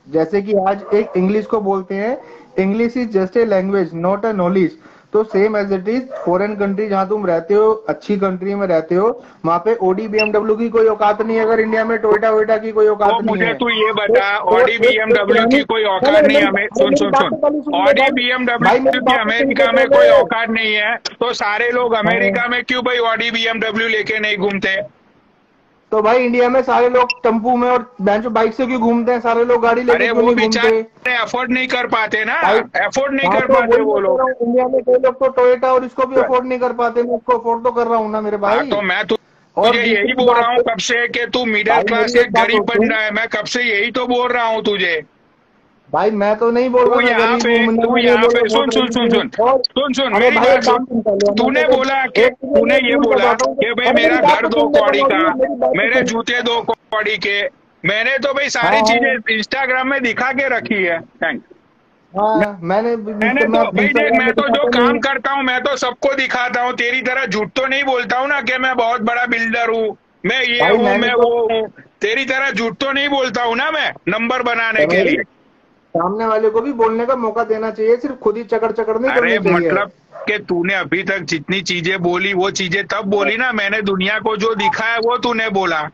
जैसे कि आज एक इंग्लिश को बोलते हैं, English is just a language not a knowledge. तो same as it is foreign country जहाँ तुम रहते हो, अच्छी कंट्री में रहते हो, वहाँ पे Audi BMW की कोई औकात नहीं है। अगर इंडिया में टोयोटा वोयोटा की कोई औकात नहीं मुझे है। तू ये बता, Audi BMW की कोई औकात नहीं है? सुन Audi BMW की अमेरिका में कोई औकात नहीं है, तो सारे लोग अमेरिका में क्यों भाई Audi BMW लेके नहीं घूमते? तो भाई इंडिया में सारे लोग टेम्पू में और बाइक से क्यों घूमते हैं? सारे लोग गाड़ी लेके अरे क्यों वो नहीं घूमते? बेचारे अफोर्ड नहीं कर पाते ना, अफोर्ड नहीं हाँ, कर तो पाते वही वो मैं कह लोग। रहा हूँ, इंडिया में कोई लोग तो टोयोटा और इसको भी अफोर्ड नहीं कर पाते। मैं इसको अफोर्ड तो कर रहा हूँ ना मेरे हाँ, भाई। तो मैं और तुझे यही बोल रहा हूँ कब से कि तू मिडिल भाई क्लास मेरी से एक बात गरीब सुन। बन रहा है। मैं कब से यही तो बोल रहा हूँ तुझे। भाई मैं तो नहीं बोल रहा, मैं गरीब हूँ, मैं तू नहीं यहाँ बोल पे रहा, सुन अरे मेरी भाई बात एक काम सुन पहले, तूने मैं बोला कि एक चीज़ तूने मैं ये भूल बोला बताता हूँ। कि भाई अरे मेरी मेरा बात घर तो 2 सुन ले, कौड़ी का, मेरी बात तो मेरे सुन। जूते 2 कौड़ी के। मैंने तो भाई सारी हाँ, चीजें इंस्टाग्राम में दिखा के रखी है। थैंक हाँ मैंने तो भाई देख, मैं तो जो काम करता हूँ मैं तो सबको दिखाता हूँ। तेरी तरह झूठ तो नहीं बोलता हूँ ना कि मैं बहुत बड़ा बिल्डर हूँ, मैं ये भाई हूँ, मैंने मैं तो वो हूँ। तेरी तरह झूठ तो नहीं बोलता हूँ ना मैं, नंबर बनाने के भाई लिए। सामने वाले को भी बोलने का मौका देना चाहिए, सिर्फ खुद ही चकड़ चकड़ नहीं अरे करनी चाहिए। मतलब कि तूने अभी तक जितनी चीजें बोली वो चीजें तब बोली ना, मैंने दुनिया को जो दिखा है वो तूने बोला।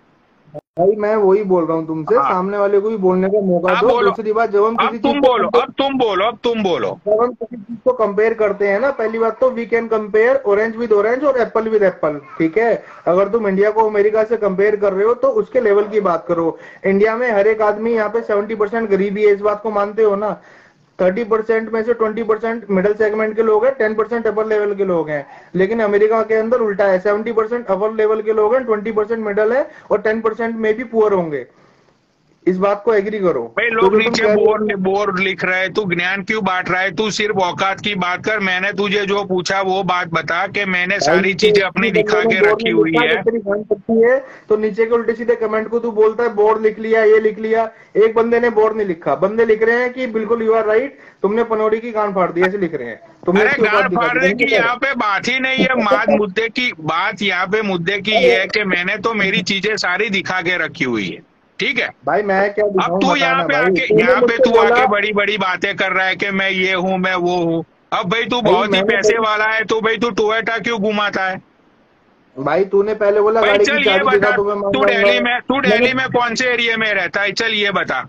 भाई मैं वही बोल रहा हूँ तुमसे, हाँ, सामने वाले को भी बोलने का मौका आप दो। बोलो। दूसरी बात, जब हम अब किसी चीज तुम को बोलो, अब तुम बोलो, अब तुम बोलो। जब हम किसी चीज को कंपेयर करते हैं ना, पहली बात तो we can compare orange with orange और एप्पल विद एप्पल, ठीक है। अगर तुम इंडिया को अमेरिका से कंपेयर कर रहे हो तो उसके लेवल की बात करो। इंडिया में हर एक आदमी यहाँ पे 70% गरीबी है, इस बात को मानते हो ना। 30% में से 20% मिडिल सेगमेंट के लोग हैं, 10% अपर लेवल के लोग हैं। लेकिन अमेरिका के अंदर उल्टा है, 70% अपर लेवल के लोग हैं, 20% मिडिल है और 10% में भी पुअर होंगे। इस बात को एग्री करो। भाई तो लोग जो तुम नीचे कह रहे हो बोर लिख रहे हैं, तू ज्ञान क्यों बांट रहा है? तू सिर्फ औकात की बात कर। मैंने तुझे जो पूछा वो बात बता कि मैंने भाई, सारी नीचे चीजें किसी अपनी बंदे दिखा ने के बोर्ड रखी में हुई लिखा, है। जब तेरी बहन करती है तो नीचे के उल्टे सीधे कमेंट को तू बोलता है बोर्ड लिख लिया, ये लिख लिया। एक बंदे ने बोर्ड नहीं लिखा, बंदे लिख रहे हैं कि बिल्कुल यू आर राइट, तुमने पनौड़ी की कान फाड़ दी, ऐसे लिख रहे हैं। तुमने अरे इसकी औकात गाड़ दिखा दी फाड़ने तुमको की सर। यहाँ पे बात ही नहीं है। बात यहाँ पे मुद्दे की ये है कि मैंने तो मेरी चीजें सारी दिखा के रखी हुई है, ठीक है। भाई मैं क्या अब दिखाऊं तू बताना भाई, तूने यहाँ पे मुझसे तू बोला। आके बड़ी बड़ी बातें कर रहा है कि मैं ये हूँ, मैं वो हूँ। अब भाई तू भाई बहुत ही मैंने पैसे वाला है, तो भाई तू टोयोटा क्यों घुमाता है? भाई तूने पहले बोला भाई गाड़ी की चल ये चाबी दिखा बता, तो मैं मान जाऊंगा। तू मैंने दिल्ली में कौन से एरिया में रहता है? चल ये बता।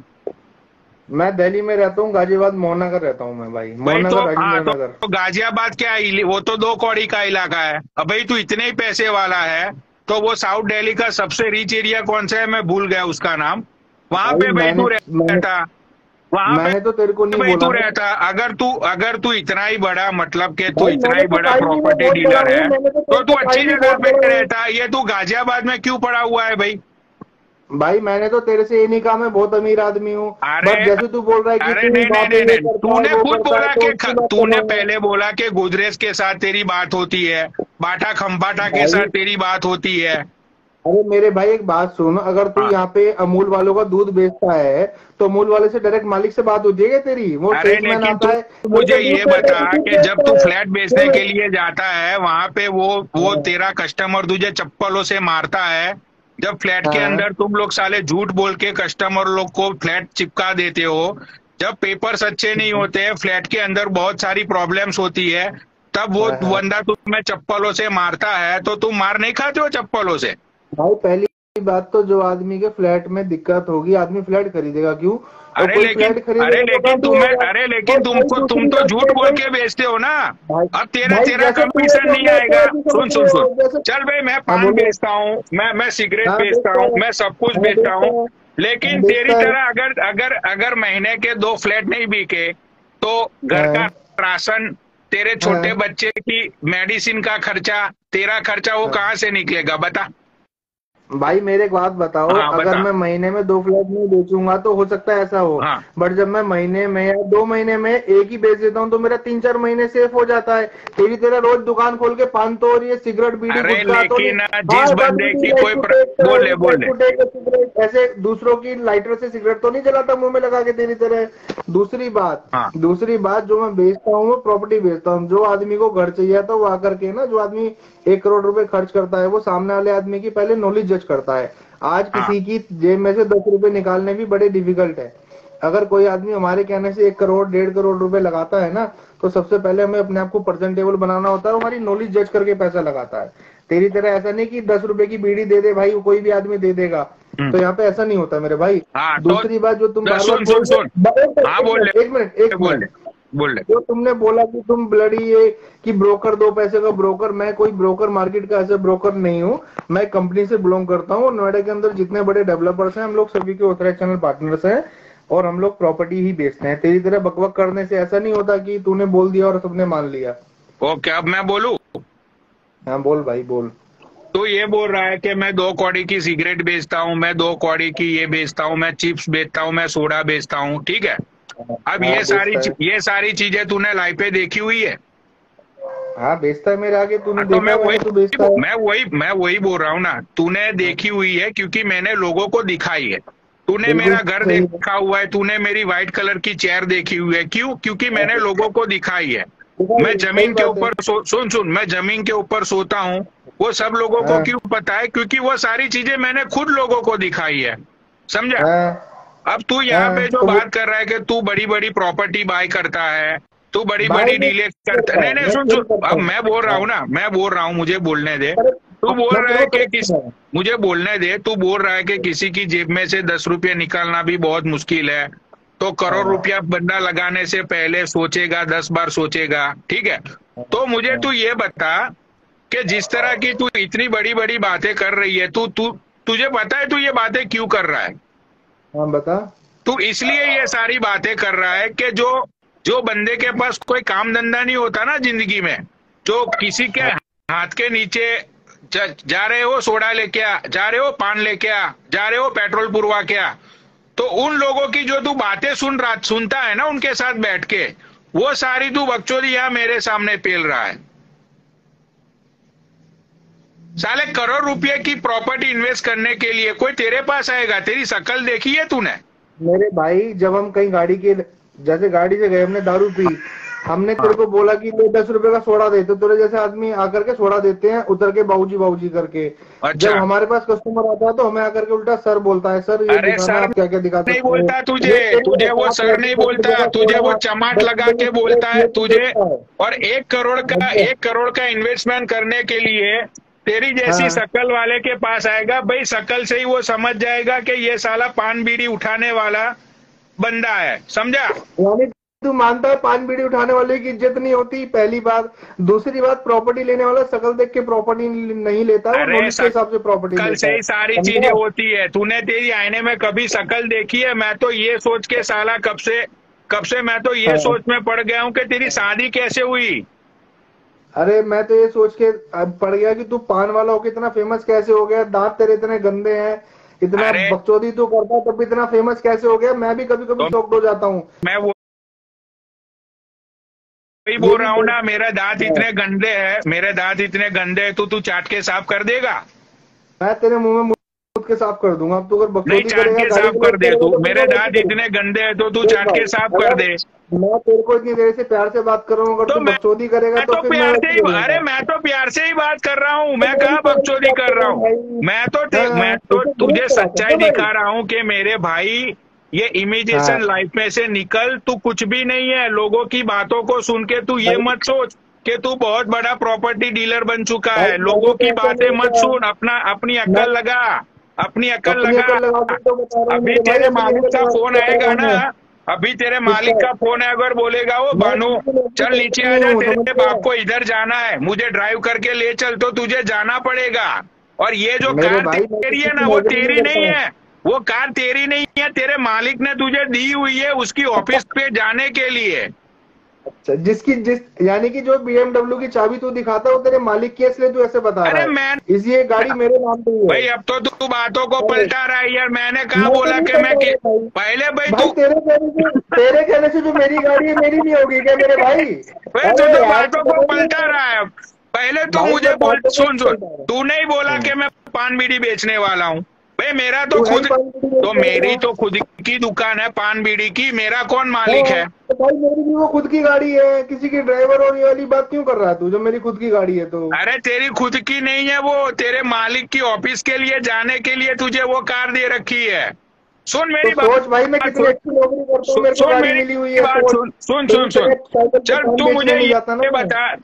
मैं दिल्ली में रहता हूँ, गाजियाबाद मोहनगर रहता हूँ मैं भाई, भाई तो मोहनगर हाँ, राजेंद्र नगर। तो गाजियाबाद क्या है? वो तो 2 कौड़ी का इलाका है। अब भाई तू इतने ही पैसे वाला है तो वो साउथ दिल्ली का सबसे रिच एरिया कौन सा है? मैं भूल गया उसका नाम। वहां भाई पे भाई मैंने तू मैंने रहता, वहां पे मैंने तो तेरे को नहीं भाई बोला तू ना। रहता। अगर तू इतना ही बड़ा, मतलब कि तू भाई इतना मैंने ही तो बड़ा काई में प्रॉपर्टी बहुत बड़ा डीलर हूँ, है मैंने तो तो तेरे तू को काई अच्छी में जगह बहुत पे बड़ा हूँ। रहता। ये तू गाजियाबाद में क्यों पड़ा हुआ है भाई? भाई मैंने तो तेरे से ये नहीं कहा मैं बहुत अमीर आदमी हूँ। अरे बट जैसे तू बोल रहा है कि अरे तू नहीं वहां नहीं पे नहीं ये नहीं, करता है तूने वो खुद करता है बोला तो कि उसकी बात कर तूने रहा हूँ मैं। पहले बोला कि गोदरेज के साथ तेरी बात होती है, बाटा खम्बाटा के भाई साथ तेरी बात होती है। अरे मेरे भाई एक बात सुन, अगर तू हाँ, यहाँ पे अमूल वालों का दूध बेचता है तो अमूल वाले से डायरेक्ट मालिक से बात होती है क्या तेरी? वो अरे सेल्समैन लेकिन आता तू है, मेरे मुझे को दूध ये बेचता बता है, तू दूध कि जब बेचता तू है। फ्लैट बेचने के लिए जाता है वहां पे वो हाँ, तेरा कस्टमर तुझे चप्पलों से मारता है। जब फ्लैट के हाँ, अंदर तुम लोग साले झूठ बोल के कस्टमर लोग को फ्लैट चिपका देते हो, जब पेपर्स अच्छे नहीं होते हैं, फ्लैट के अंदर बहुत सारी प्रॉब्लम्स होती है, तब वो हाँ, हाँ। बंदा तुम्हें चप्पलों से मारता है, तो तुम मार नहीं खाते हो चप्पलों से? भाई पहली बात तो जो आदमी के फ्लैट में दिक्कत होगी, आदमी फ्लैट खरीदेगा क्यों? और कोई फ्लैट अरे खरीदेगा तो लेकिन काफी होगा। अरे और लेकिन भाई तुम दूसरी तो बात झूठ क्या बोल है के बेचते हो ना। भाई? अब तेरा भाई तेरा जैसे तू है कमीशन तो नहीं मैं आएगा। क्या तू समझ सुन रहे सुन, हो जैसे। चल भाई मैं हाँ पान बोलो। बेचता हूँ, मैं सिगरेट हाँ बेचता बेचता हूँ, है। मैं सब कुछ हाँ बेचता बेचता हूँ। है। हाँ लेकिन तेरी बेचता है। तरह अगर महीने के 2 फ्लैट नहीं बिके तो घर का हाँ राशन, तेरे छोटे हाँ बच्चे की मेडिसिन का खर्चा, तेरा खर्चा वो हाँ। कहाँ से निकलेगा बता? भाई मेरे एक बात बताओ, हाँ अगर बता। मैं महीने में 2 फ्लैट नहीं बेचूंगा तो हो सकता है ऐसा हो। हाँ, बट जब मैं महीने में या 2 महीने में एक ही बेच देता हूँ तो मेरा 3-4 महीने सेफ हो जाता है। तेरी तरह रोज दुकान खोल के पान तो और ये सिगरेट बीड़ी अरे गुटखा तो नहीं। लेकिन हाँ जिस बट बंदे की कोई बोल ले सिगरेट ऐसे दूसरों की लाइटर से सिगरेट तो नहीं जलाता मुंह में लगा के तेरी तरह। हाँ दूसरी बात जो मैं बेचता हूँ वो प्रॉपर्टी बेचता हूँ। जो आदमी को घर चाहिए तो वो आकर के ना, जो आदमी 1 करोड़ रुपए खर्च करता है वो सामने वाले आदमी की पहले नॉलेज जज करता है। आज हाँ किसी की जेब में से 10 रुपए निकालने भी बड़े डिफिकल्ट है। अगर कोई आदमी हमारे कहने से 1 करोड़ 1.5 करोड़ रुपए लगाता है ना, तो सबसे पहले हमें अपने आप को प्रेजेंटेबल बनाना होता है, हमारी नॉलेज जज करके पैसा लगाता है। तेरी तरह ऐसा नहीं कि 10 रुपए की बीड़ी दे दे भाई कोई भी आदमी दे देगा। तो यहाँ पे ऐसा नहीं होता मेरे भाई। हाँ। दूसरी बात जो तुम बार बार सुन बोल सुन रहे हाँ बोल ले, एक मिनट बोल ले, बोल ले। जो तुमने बोला कि तुम ब्लडी ये कि ब्रोकर 2 पैसे का ब्रोकर, मैं कोई ब्रोकर मार्केट का ऐसे ब्रोकर नहीं हूँ। मैं कंपनी से बिलोंग करता हूँ। नोएडा के अंदर जितने बड़े डेवलपर्स हैं हम लोग सभी के ऑथराइज्ड चैनल पार्टनर्स हैं और हम लोग प्रॉपर्टी ही बेचते हैं। तेरी तरह बकबक करने से ऐसा नहीं होता कि तूने बोल दिया और सबने मान लिया। ओके, अब मैं बोलूं? हाँ बोल भाई बोल। तो ये बोल रहा है कि मैं 2 कौड़ी की सिगरेट बेचता हूँ, मैं 2 कौड़ी की ये बेचता हूँ, मैं चिप्स बेचता हूँ, मैं सोडा बेचता हूँ, ठीक है। अब हाँ बेचता है। ये सारी चीजें तूने लाइव पे देखी हुई है। हाँ बेचता है मेरे आगे, तूने तो देखा है तू बेचता है। मैं वही बोल रहा हूँ ना, तूने देखी हुई है क्योंकि मैंने लोगों को दिखाई है। तूने बिल्कुल मेरा घर सही है। देखा हुआ है, तूने मेरी व्हाइट कलर की चेयर देखी हुई है। क्यों? क्योंकि मैंने लोगों को दिखाई है। मैं सही जमीन के बात है। ऊपर सुन मैं जमीन के ऊपर सोता हूँ, वो सब लोगों को हाँ, क्यों पता है? क्योंकि वो सारी चीजें मैंने खुद लोगों को दिखाई है, समझा? हाँ, अब तू यहाँ पे हाँ, जो तो बात कर रहा है कि तू बड़ी बड़ी प्रॉपर्टी बाय करता है, तू बड़ी बाय बड़ी नहीं डीलें करता है, करता, नहीं नहीं मैं सुन सेल सुन, करता अब हूँ। मैं बोल रहा हाँ, हूँ ना, मैं बोल रहा हूँ, मुझे बोलने दे। अरे तू बोल मैं रहा तेरे है को कि करेक्ट कर मुझे बोलने दे, तू बोल रहा है कि किसी की जेब में से 10 रुपये निकालना भी बहुत मुश्किल है, तो रहा करोड़ हूँ। रुपया बंदा लगाने से पहले सोचेगा, 10 बार सोचेगा, ठीक है? हाँ, तो मुझे हाँ, तू ये बता कि जिस तरह की तू इतनी बड़ी बड़ी बातें कर रही है, तू तू तुझे पता है तू ये बातें क्यों कर रहा है? हाँ, बता। तू इसलिए ये सारी बातें कर रहा है कि जो जो बंदे के पास कोई काम धंधा नहीं होता ना जिंदगी में, जो किसी के हाँ, हाथ के नीचे जा रहे हो सोडा लेके आ, जा रहे हो पान लेके आ, जा रहे हो पेट्रोल पुरवा के आ, तो उन लोगों की जो तू बातें सुनता है ना उनके साथ बैठ के, वो सारी तू बकचोदी यहाँ मेरे सामने पेल रहा है। साले करोड़ रुपए की प्रॉपर्टी इन्वेस्ट करने के लिए कोई तेरे पास आएगा? तेरी शकल देखी है तूने? मेरे भाई जब हम कहीं गाड़ी के, जैसे गाड़ी से गए, हमने दारू पी, हमने तेरे को बोला कि ले 10 रुपए का सोडा दे, तो तेरे जैसे आदमी आकर के सोडा देते हैं उतर के बाबूजी बाबूजी करके। अच्छा, जब हमारे पास कस्टमर आता है तो हमें आकर के उल्टा सर बोलता है, सर ये अरे दिखाना, सर आप क्या क्या दिखा नहीं सकते हैं। बोलता तुझे, ये तुझे वो सर नहीं बोलता, तुझे वो चमाट लगा के बोलता है तुझे। और 1 करोड़ का इन्वेस्टमेंट करने के लिए तेरी जैसी हाँ, शकल वाले के पास आएगा भाई, शकल से ही वो समझ जाएगा कि ये साला पान बीड़ी उठाने वाला बंदा है, समझा? यानी तू मानता है पान बीड़ी उठाने वाले की इज्जत नहीं होती, पहली बात। दूसरी बात, प्रॉपर्टी लेने वाला शकल देख के प्रॉपर्टी नहीं लेता, वो अरे नॉलेज के हिसाब से प्रॉपर्टी कल लेता से है, ही सारी समझा? चीजें होती है। तूने तेरी आईने में कभी शकल देखी है? मैं तो ये सोच के साला कब से मैं तो ये हाँ। सोच में पड़ गया हूँ कि तेरी शादी कैसे हुई। अरे मैं तो ये सोच के अब पड़ गया कि तू पान वाला होके इतना फेमस कैसे हो गया, दांत तेरे इतने गंदे हैं, इतना अरे बकचोदी तू करता है तब भी इतना फेमस कैसे हो गया। मैं भी कभी कभी तो शॉक्ड हो जाता हूँ। मैं वही ये बोल भी रहा हूँ ना, देख, मेरे दांत इतने गंदे हैं, मेरे दांत इतने गंदे हैं, तो तू चाट के साफ कर देगा? मैं तेरे मुंह में मुंह के साफ कर दूंगा। अब तू अगर नहीं, बकचोदी चाट करेगा, के गाली साफ कर गलौज दे करेगा तू। तो मेरे मैं दांत कैसे करूँ? इतने गंदे हैं तो तू देख चाट भाई, के साफ कर अगर दे। मैं तेरे को इतनी देर से प्यार से बात कर रहा हूँ, अगर तो तू बकचोदी करेगा मैं तो तो फिर मैं प्यार से ऐसे ही, बोलूंगा। अरे मैं तो प्यार से ही बात कर रहा हूँ, मैं तो कहाँ मेरी प्यार की बकचोदी बात कर कर रहा रहा हूँ हूँ। भाई। मैं हाँ, तो इसे तुझे दुरुस्त करा सच्चाई सकते भाई। दिखा रहा हूँ कि मेरे भाई ये इमिटेशन हाँ, लाइफ में से निकल, तू कुछ भी नहीं है। लोगों की बातों को सुन के तू ये भाई मत सोच कि तू बहुत बड़ा प्रॉपर्टी डीलर बन चुका भाई है। मैंने लोगों तो की ऐसा बातें नहीं मत कहा। सुन, अपनी मैं अक्ल लगा, अपनी अक्ल अपनी लगा। अकल लगा के तो बता रहा हूँ अभी मेरे भाई, तेरे अपनी मालिक अकल का लगा फोन के बता रहा आएगा हूँ ना, मैं। अभी तेरे किसका? मालिक का फोन है, अगर बोलेगा वो मैं बानू किसी को नौकरी चल नीचे करता आ जा, नहीं हूँ, तेरे समझ बाप गया? को इधर जाना है, मुझे ड्राइव करके ले चल, तो तुझे जाना पड़ेगा। और ये जो मेरे कार भाई मैं तेरी किसी है की ना, वो नौकरी नहीं तेरी करता नहीं हूँ। है, वो कार तेरी नहीं है, तेरे मालिक ने तुझे दी हुई है उसकी ऑफिस पे जाने के लिए। अच्छा, जिस यानी कि जो BMW की चाबी तू दिखाता है वो तेरे मालिक की है, इसलिए तू ऐसे बता रहा अरे है। मैं इसलिए गाड़ी मेरे नाम पे ही है। भाई अब तो तू बातों को अरे, पलटा रहा है यार। मैंने कहा मैं तो बोला नहीं कि मैं करता हूँ भाई। पहले भाई भाई तू तेरे कहने से जो मेरी गाड़ी है मेरी नहीं होगी क्या मेरे भाई? भाई तू अरे तो यार, बातों तू को समझ नहीं पलटा रहा। रहा है। पहले तू भाई मुझे मैं बोल, बातों को सुन नहीं सुन, पलटा तू नहीं बोला रहा। कि मैं पान बीड़ी बेचने वाला हूँ। भाई मेरा तो तू है ही खुद, पान बीड़ी तो बेचने मेरी वाला। तो खुद की दुकान है पान बीड़ी की, मेरा कौन मालिक हाँ, है? तो भाई मेरी भी वो खुद की गाड़ी है, किसी की ड्राइवर और ये वाली बात क्यों कर रहा है तू, जब मेरी खुद की गाड़ी है तो? अरे तेरी खुद की नहीं है, वो तेरे मालिक की ऑफिस के लिए जाने के लिए तुझे वो कार दे रखी है। सुन तो मेरी बात, सोच भाई, मैं कितनी सुन अच्छी नौकरी करता हूँ, मेरे को सुन गाड़ी मेरी मिली हुई है। बात, सोच, सुन सुन तेरी सुन सुन तरह साइकिल पे चल पान तू मुझे बेचने नहीं जाता ना ये मैं। बता,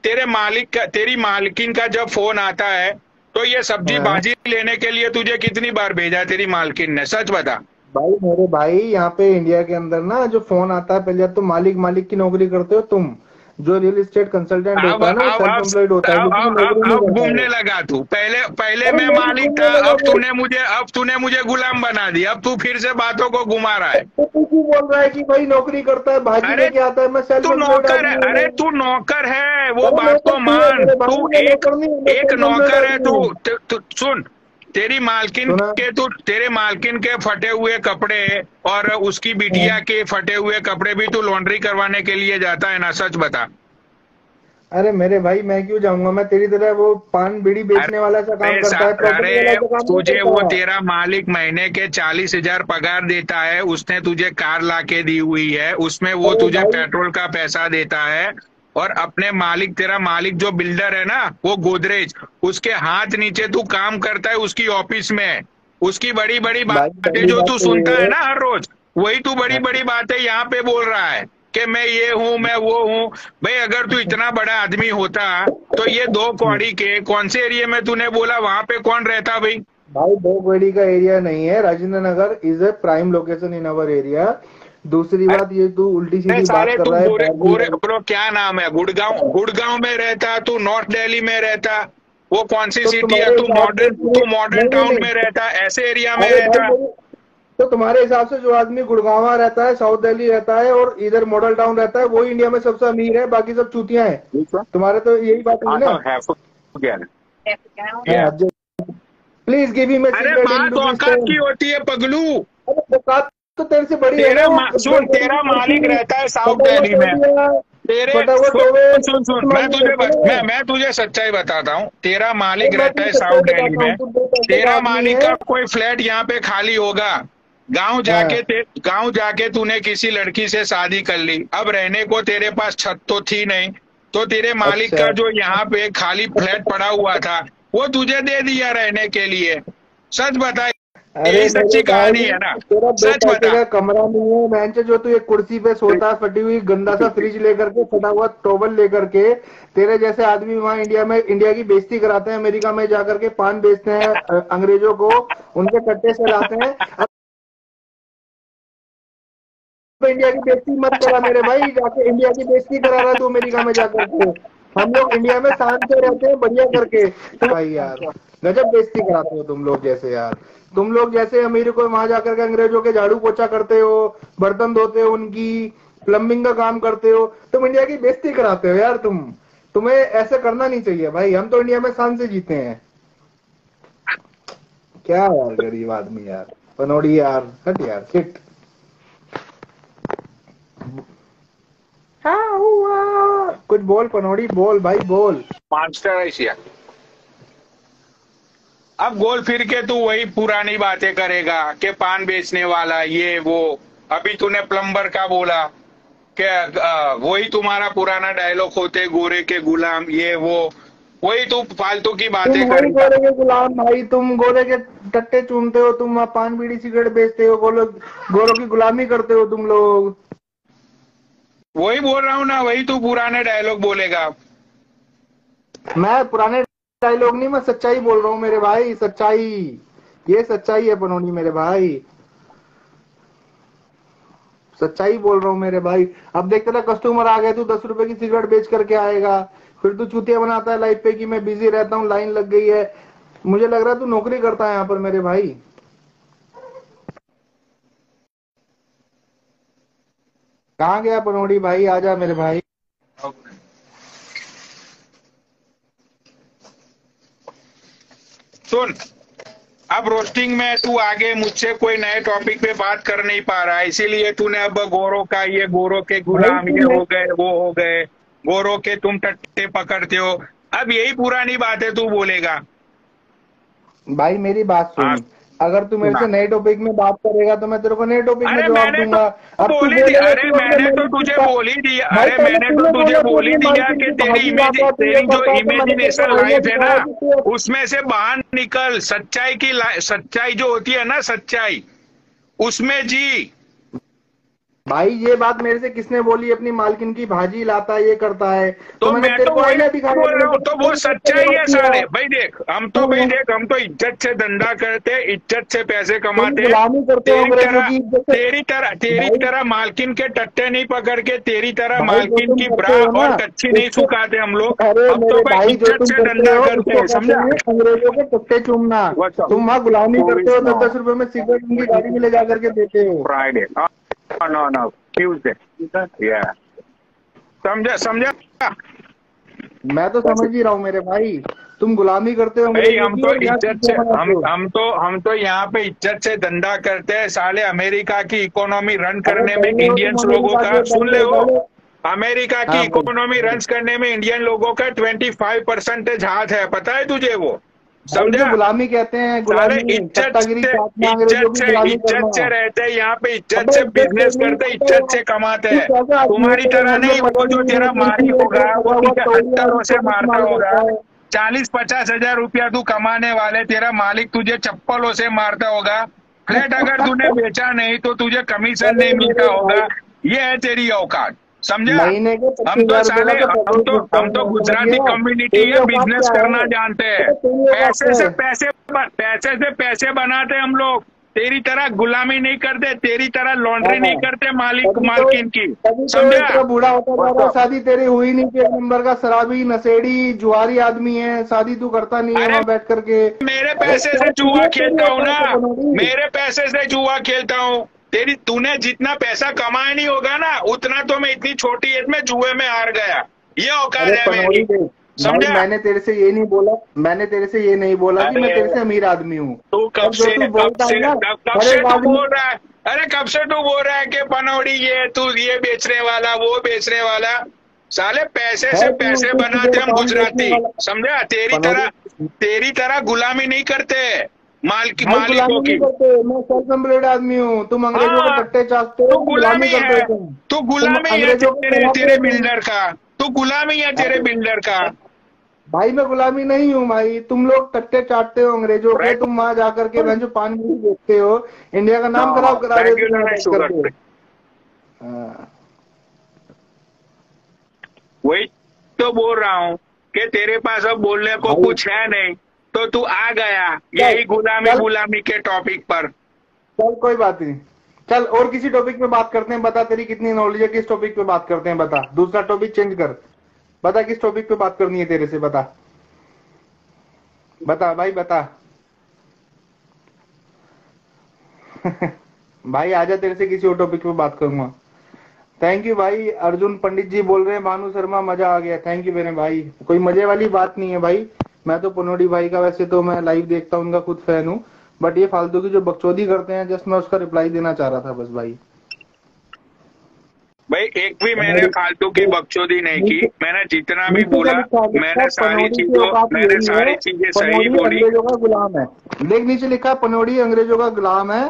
तेरे मालिक का, तेरी मालकिन का जब फोन आता है तो ये सब्जी हाँ भाजी लेने के लिए तुझे कितनी बार भेजा है तेरी मालकिन ने? सच बता। भाई, मेरे भाई यहाँ पे इंडिया के अंदर ना जो फोन आता है, पहले तो मालिक की नौकरी करते हो तुम। जो रियल एस्टेट कंसल्टेंट अब होता है ना, वो सेल्फ एम्प्लॉयड होता है, किसी की नौकरी नहीं अब करता घूमने है। लगा तू। पहले अरे मैं मैं भी मालिक घूमने था, लगा भाई। अब तूने मुझे गुलाम बना दिया, अब तू फिर से बातों को घुमा रहा है। तो तू क्यों बोल रहा है कि भाई नौकरी करता है, भाजी अरे लेके आता है? मैं सेल्फ तू एम्प्लॉयड नौकर है, आदमी अरे हूँ। तू नौकर है, वो अरे बात नौकर को तू है मान। मेरे भाई, तू मैं एक नौकर नहीं हूँ, मैं एक सेल्फ एम्प्लॉयड नौकर है आदमी हूँ। तू सुन, सुना? तेरे मालकिन के फटे हुए कपड़े और उसकी बिटिया के फटे हुए कपड़े भी तू लॉन्ड्री करवाने के लिए जाता है ना? सच बता। अरे मेरे भाई, मैं क्यों जाऊंगा? मैं तेरी तरह वो पान बीड़ी बेचने वाला सा काम करता है, प्रॉपर्टी वाला अरे सा काम नहीं तुझे वो करता। तेरा मालिक महीने के 40,000 पगार देता है, उसने तुझे कार ला के दी हुई है, उसमें वो अरे तुझे भाई, पेट्रोल का पैसा देता है, और अपने मालिक, तेरा मालिक जो बिल्डर है ना, वो गोदरेज, उसके हाथ नीचे तू काम करता है, उसकी ऑफिस में। उसकी बड़ी बड़ी भाई बातें पहली जो बात तू तो सुनता ये है है। ना हर रोज, वही तू बड़ी बड़ी बातें यहाँ पे बोल रहा है कि मैं ये हूँ, मैं वो हूँ। भाई अगर तू इतना बड़ा आदमी होता तो ये 2 कौड़ी के कौन से एरिया में तूने बोला, वहां पे कौन रहता भाई? भाई बोगवेड़ी का एरिया नहीं है, Rajendra Nagar is a prime location in our area. दूसरी बात, ये तू उल्टी अरे सीधी बात साले कर तू रहा है गोरे बागी गोरे ब्रो, क्या नाम है, गुड़गांव, गुड़गांव में रहता तू, नॉर्थ दिल्ली में रहता, वो कौन सी तो सिटी है? तुम्हारे हिसाब से तू मॉडर्न नहीं टाउन नहीं, में रहता, ऐसे एरिया में अरे भाई रहता। तो तुम्हारे हिसाब से जो आदमी गुड़गांव रहता है, साउथ दिल्ली रहता है और इधर मॉडल टाउन रहता है, वो इंडिया में सबसे अमीर है, बाकी सब चूतियां हैं। तुम्हारे तो यही बात हुई ना। हाँ, प्लीज गिव मी अरे सिगरेट इन बात रुपीज औकात 10। की होती है पगलू। अरे औकात तो तेरे से बड़ी है ना, वो सुन, तेरा मालिक रहता है साउथ फटा हुआ दिल्ली में। टोलिया, तेरे फटा हुआ सुन टोवेल, सुन सुन, मैं मालूम तुझे करता है। मैं तुझे सच्चाई बताता हूँ। तेरा अरे मालिक मैं रहता तुझे है सच्चाई साउथ दिल्ली बताता हूँ, में। तू दो पैसे का तेरा आदमी मालिक है। का कोई फ्लैट यहाँ पे खाली होगा। हाँ, गांव जाके तूने किसी लड़की से शादी कर ली, अब रहने को तेरे पास छत तो थी नहीं, तो तेरे मालिक अच्छा। का जो यहाँ पे खाली फ्लैट पड़ा हुआ था, वो तुझे दे दिया रहने के लिए। सच बता, अरे यही मेरे सच्ची भाई, कहानी है ना? तेरा दो सच पैसे बता। का कमरा नहीं है बेंच, जो तू एक कुर्सी पे सोता है, फटी हुई गंदा सा फ्रिज लेकर के, फटा हुआ टॉवल लेकर के। तेरे जैसे आदमी वहाँ इंडिया में इंडिया की बेइज्जती कराते हैं, अमेरिका में जाकर के पान बेचते हैं अंग्रेजों को, उनके कट्टे से लाते हैं। अब इंडिया की बेइज्जती मत करा मेरे भाई, जाके इंडिया की बेइज्जती करा रहा है तू अमेरिका में जाकर के। हम लोग इंडिया में शांत से रहते हैं बढ़िया करके, तुम भाई यार गजब बेइज्जती कराते हो तुम लोग जैसे यार। तुम लोग जैसे अमीर को वहां जाकर के अंग्रेजों के झाड़ू पोछा करते हो, बर्तन धोते हो, उनकी प्लम्बिंग का काम करते हो, तुम इंडिया की बेइज्जती कराते हो यार। तुम्हें ऐसे करना नहीं चाहिए भाई, हम तो इंडिया में शान से जीते हैं। क्या यार गरीब आदमी यार, पनौड़ी यार, हट यार, शिट। हाँ हुआ कुछ बोल पनौड़ी, बोल भाई बोल। Master Asia. अब गोल फिर के तू वही पुरानी बातें करेगा कि पान बेचने वाला ये वो। अभी तूने प्लम्बर का बोला कि वही तुम्हारा पुराना डायलॉग होते, गोरे के गुलाम ये वो, वही तू फालतू की तुम बातें भाई करेगा। गोरे के गुलाम भाई, तुम गोरे के टट्टे चूमते हो, तुम वहाँ पान बीड़ी सिगरेट बेचते हो, गोरों की गुलामी करते हो तुम लोग। वही बोल रहा हूँ ना, वही तू पुराने डायलॉग बोलेगा। मैं पुराने डायलॉग नहीं, मैं सच्चाई बोल रहा हूँ मेरे भाई, सच्चाई। ये सच्चाई है पनौनी मेरे भाई, सच्चाई बोल रहा हूँ मेरे भाई। अब देख तेरा कस्टमर आ गया, तू 10 रुपए की सिगरेट बेच करके आएगा, फिर तू चूतिया बनाता है लाइफ पे कि मैं बिजी रहता हूँ, लाइन लग गई है। मुझे लग रहा है तू नौकरी करता है यहाँ पर मेरे भाई। कहाँ गया पनौड़ी भाई, आजा मेरे भाई। सुन, अब रोस्टिंग में तू आगे मुझसे कोई नए टॉपिक पे बात कर नहीं पा रहा है, इसीलिए तूने अब गोरों का, ये गोरों के भाई गुलाम ये हो गए वो हो गए, गोरों के तुम टट्टे पकड़ते हो, अब यही पुरानी बातें तू बोलेगा। भाई मेरी बात हाँ सुन, अगर तू मेरे सुना। से नए टॉपिक में बात करेगा तो मैं तेरे को नए टॉपिक में अरे जवाब मैंने दूंगा। तो अब तू बोल ही दिया, बोलेगा अरे तू अपने मैंने तो मालिक की तुझे बोल ही दिया, भाई अरे पहले मैंने तो तूने तुझे बोला तू बोल ही अपनी दिया मालकिन कि की तेरी भाजी इमेज, लाता, तू ये तेरी जो करता, तो मैंने तेरे को इमेजिनेशन आइडिया लाइफ है ना, दिखाया कि तू उसमें से बाहर निकल, सच्चाई की सच्चाई जो होती है ना, सच्चाई उसमें जी। भाई ये बात मेरे से किसने बोली, अपनी मालकिन की भाजी लाता है, ये करता है, तो तो मैंने मैं तेरे तो को वही आइडिया दिखाया, बोल मैंने रहा हूँ, तो वो सच्चाई है साले। तुम भाई देख, हम तो इज्जत से धंधा करते, इज्जत से पैसे कमाते। गुलामी करते हो अंग्रेजों की इज्जत से। तेरी भाई तरह मालकिन के टट्टे नहीं पकड़ के, तेरी तरह भाई जो मालकिन तुम की करते ब्रा हो ना, और कच्ची नहीं उसको, सुखाते हम लोग। अरे हम तो मेरे भाई भाई जो इज्जत तुम से करते धंधा हो करते उसको हैं, कहते समझा? हैं अंग्रेजों के टट्टे चूमना। तुम वहाँ गुलामी करते हो, 10-10 रुपए में सिगरेट उनकी गाड़ी में ले जाकर के देते हो। फ्राइडे, नो नो, ट्यूजडे, या समझा समझा। मैं तो समझ ही रहा हूँ मेरे भाई, तुम गुलामी करते हो भाई अंग्रेजों हम की तो और यहाँ इज्जत से, चीजें बनाते हो। हम तो यहाँ पे इज्जत से धंधा करते हैं साले। अमेरिका की इकोनॉमी रन अरे करने में पहले हो तुम इंडियंस लोगों अमेरिका का, के, सुन ले पहले हो, पहले। अमेरिका की हाँ बोल इकोनॉमी रन बोल। करने में इंडियन लोगों का 25% हाथ है, पता है तुझे वो? समझा? गुलामी कहते हैं, साले गुलामी इज्जत सत्तागिरी से साधना, अंग्रेजों की गुलामी इज्जत से करना। रहते हैं यहाँ पे, इज्जत अबे से इज्जत बिजनेस नहीं करते, करते इज्जत से कमाते तू हैं। कैसा आदमी है? तुम्हारी तेरे तरह घर में नहीं, वो पनौड़ी जो है, तेरा तुलसी मालिक है, होगा तेरे वो लगा हुआ तुझे तौलिया हत्तरों से उसको मारता इस्तेमाल होगा। करता है। 40-50 हजार रुपया तू कमाने वाले, तेरा मालिक तुझे चप्पलों से मारता होगा। फ्लैट अगर तूने बेचा नहीं तो तुझे कमीशन नहीं अरे मिलता मेरे भाई, होगा। ये है तेरी औकात, समझा? महीने के हम तो 25,000 साले, रुपए का पेट्रोल फूकता हम हूँ तो मैं, समझ गुजराती गया? कम्युनिटी तेरी है, औकात बिजनेस क्या करना है? जानते हैं। अरे तेरी औकात पैसे क्या से है? पैसे बनाते हम लोग। तेरी तरह गुलामी नहीं करते, तेरी तरह लॉन्ड्री नहीं हाँ, करते मालिक मालकिन की, तभी तो समझा? इतना बूढ़ा होता जा रहा है। शादी तेरी हुई नहीं कि एक नंबर का शराबी नशेड़ी जुआरी आदमी है, शादी तू करता नहीं है अरे वहां बैठ करके। मेरे अरे पैसे क्या से जुआ चीजें तेरी खेलता हूँ औकात ना, है बनोड़ी? मेरे पैसे से जुआ खेलता हूँ। तूने जितना पैसा कमाया नहीं होगा ना, उतना तो मैं इतनी छोटी एज में जुए में हार गया। ये औकात अरे है पनौड़ी मेरी, देख भाई, समझा? मैंने तेरे से ये नहीं बोला, मैंने तेरे से ये नहीं बोला कि मैं अरे तेरे से अमीर आदमी हूँ। तू पर जो तू बोलता है ना, कब हर से एक तू आदमी। बोल रहा है? अरे कब से तू बोल रहा है कि पनौड़ी ये तू ये बेचने वाला, वो बेचने वाला? साले पैसे से है तू पैसे तू तुझे बनाते हम काम बेचने गुजराती, वाला समझा? पनौड़ी। तेरी तरह गुलामी नहीं करते भाई गुलामी मालिकों नहीं की। करते, मैं सेल्फ एम्प्लॉयड आदमी हूँ। तुम अंग्रेजों के हाँ, टट्टे चाटते हो, तू तुम गुलामी गुलामी करते है, हो। तू तुम गुलामी है अंग्रेजों के खिलाफ तेरे हो तुम। बिल्डर का, तू गुलामी है तेरे बिल्डर का। भाई मैं गुलामी नहीं हूँ भाई, तुम लोग टट्टे चाटते हो अंग्रेजों के, तुम वहां जाकर के जो पानी पूरी बेचते हो, इंडिया का नाम खराब करा रहे हो तुम वहां बैठ शुगर, करके। हाँ। वही तो बोल रहा हूँ कि तेरे पास अब बोलने को भाई कुछ है नहीं, तो तू आ गया चल यही गुलामी चल गुलामी के टॉपिक पर। चल, कोई बात नहीं। चल और किसी टॉपिक पे बात करते हैं। बता तेरी कितनी नॉलेज है, किस टॉपिक पे बात करते हैं? बता, दूसरा टॉपिक चेंज कर। बता किस टॉपिक पे बात करनी है तेरे से, बता बता भाई बता। भाई आजा, तेरे से किसी और टॉपिक पे बात करूंगा। थैंक यू भाई। अर्जुन पंडित जी बोल रहे हैं, भानु शर्मा मजा आ गया। थैंक यू मेरे भाई। कोई मजे वाली बात नहीं है भाई। मैं तो पनोड़ी भाई का वैसे तो मैं लाइव देखता हूँ, उनका खुद फैन हूँ। बट ये फालतू की जो बकचोदी करते हैं, जस्ट मैं उसका रिप्लाई देना चाह रहा था बस भाई। भाई एक भी मैंने पनौड़ी फालतू की बकचोदी नहीं की, नीचे मैंने जितना भी नीचे का बोला लिखा है, मैंने पनौड़ी की औकात मैंने यही सारी है, चीजें सही पनौड़ी बोली। अंग्रेजों का गुलाम है। देख नीचे लिखा है, पनौड़ी अंग्रेजों का गुलाम है।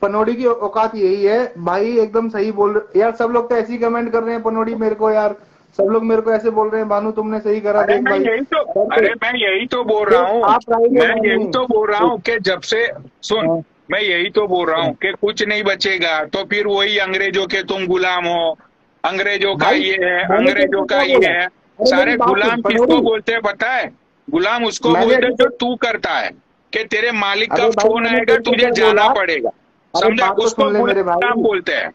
पनौड़ी की औकात यही है भाई, एकदम सही बोल रहे यार। सब लोग तो ऐसे ही कमेंट कर रहे हैं पनौड़ी मेरे को यार। सब लोग मेरे को ऐसे बोल रहे हैं, भानु तुमने सही करा। अरे देख मैं भाई यही तो सर, अरे मैं यही तो बोल रहा देख हूँ, आप राइट हो मैं यही तो बोल रहा भानु। हूँ कि जब से सुन, हाँ, मैं यही तो बोल रहा हाँ। हूँ कि कुछ नहीं बचेगा तो फिर वही अंग्रेजों के तुम गुलाम हो। अंग्रेजों का भाई ये है, मैंने तेरे अंग्रेजों को का क्या ये बोला? है। अरे मेरी सारे बात सुन गुलाम किसको पनौड़ी। बोलते हैं पता है? गुलाम उसको मैंने बोलते अभी हैं जो तू करता है, कि तेरे मालिक का अरे भाई फोन मैंने आएगा तेरे को तुझे क्या जाना बोला? पड़ेगा, अरे समझा? बात तो उसको सुन ले मेरे गुलाम भाई। बोलते हैं।